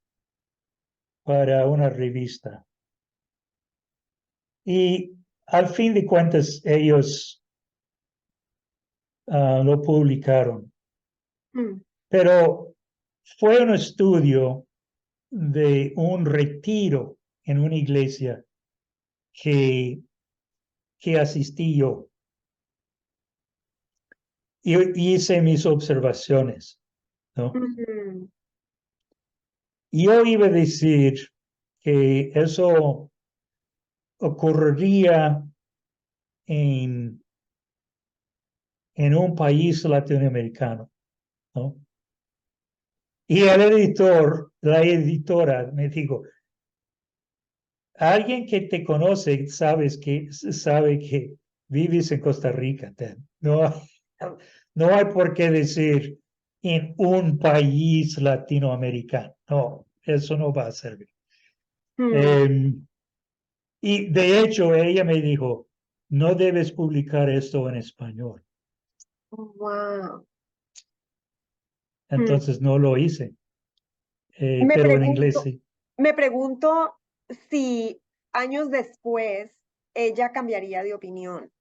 para una revista y al fin de cuentas ellos lo publicaron. Mm, Pero fue un estudio de un retiro en una iglesia que asistí yo. Y hice mis observaciones, ¿no? mm, Yo iba a decir que eso ocurriría en un país latinoamericano, ¿no? Y el editor, la editora me dijo, alguien que te conoce sabe que vives en Costa Rica. No, no hay por qué decir en un país latinoamericano. No, eso no va a servir. mm. Y de hecho ella me dijo, no debes publicar esto en español. Wow. Mm. Entonces no lo hice, Me pero en inglés pregunto, sí. me pregunto si años después ella cambiaría de opinión.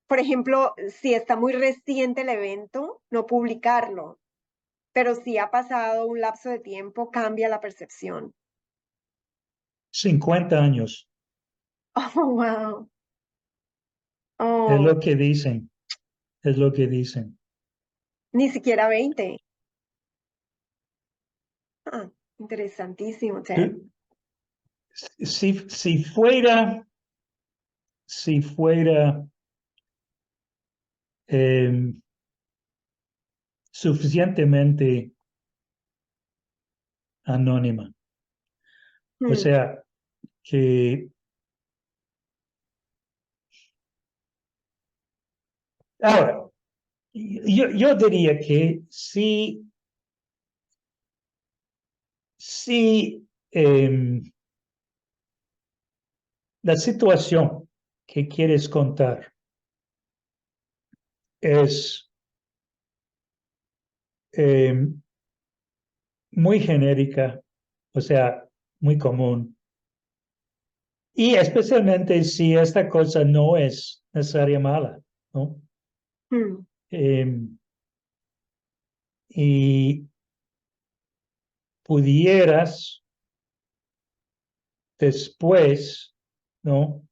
Por ejemplo, si está muy reciente el evento, no publicarlo, pero si ha pasado un lapso de tiempo, cambia la percepción. 50 años, Oh, wow. es Oh, lo que dicen, es lo que dicen. ni siquiera 20. Ah, interesantísimo, Ted. Tú- si fuera eh, suficientemente anónima, o Mm, sea, que ahora, yo diría que si la situación que quieres contar es eh, muy genérica, o sea, muy común, y especialmente si esta cosa no es necesaria mala, ¿no? mm, Y pudieras después, ¿no?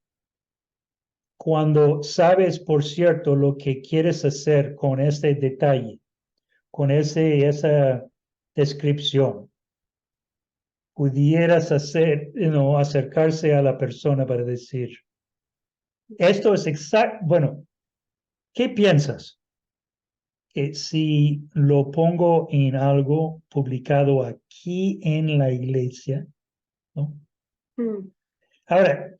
Cuando sabes, por cierto, lo que quieres hacer con este detalle, con esa descripción, pudieras acercarse a la persona para decir, esto es exacto, bueno, ¿qué piensas? Que si lo pongo en algo publicado aquí en la iglesia, ¿no? mm, Ahora,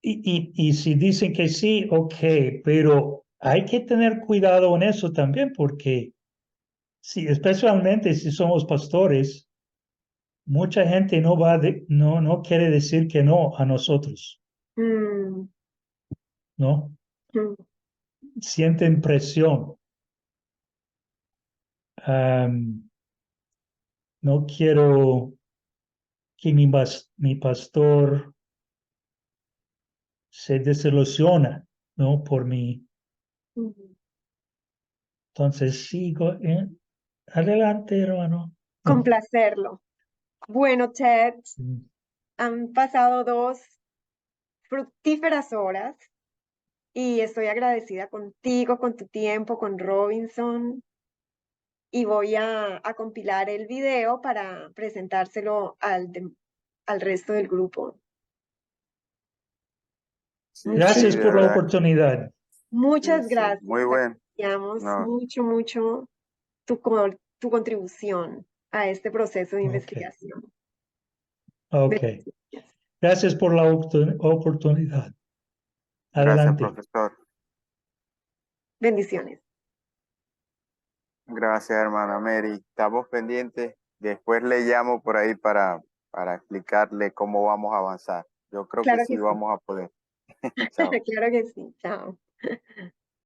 y si dicen que sí, ok, pero hay que tener cuidado en eso también porque sí, especialmente si somos pastores, mucha gente no quiere decir que no a nosotros, mm, ¿no? mm. Sienten presión. Am, no quiero que mi pastor se desilusiona, ¿no? Por mí. Mm. Entonces sigo, adelante, hermano. No. Complacerlo. Bueno, Ted, han pasado 2 fructíferas horas y estoy agradecida contigo, con tu tiempo, con Robinson, y voy a compilar el video para presentárselo al resto del grupo. Sí, sí, Gracias Muchísimas, de por la verdad. oportunidad. Sí, muchas sí, muy gracias. bueno. Apreciamos No, mucho, mucho tu contribución a este proceso de Ok, investigación. ok. Bendiciones. Gracias por la oportunidad. gracias, Adelante. profesor. Bendiciones. Gracias, hermana Mary. Estamos pendientes. Después le llamo por ahí para explicarle cómo vamos a avanzar. Yo creo que Claro sí que sí. vamos a poder. Chao. Claro que sí. Chao.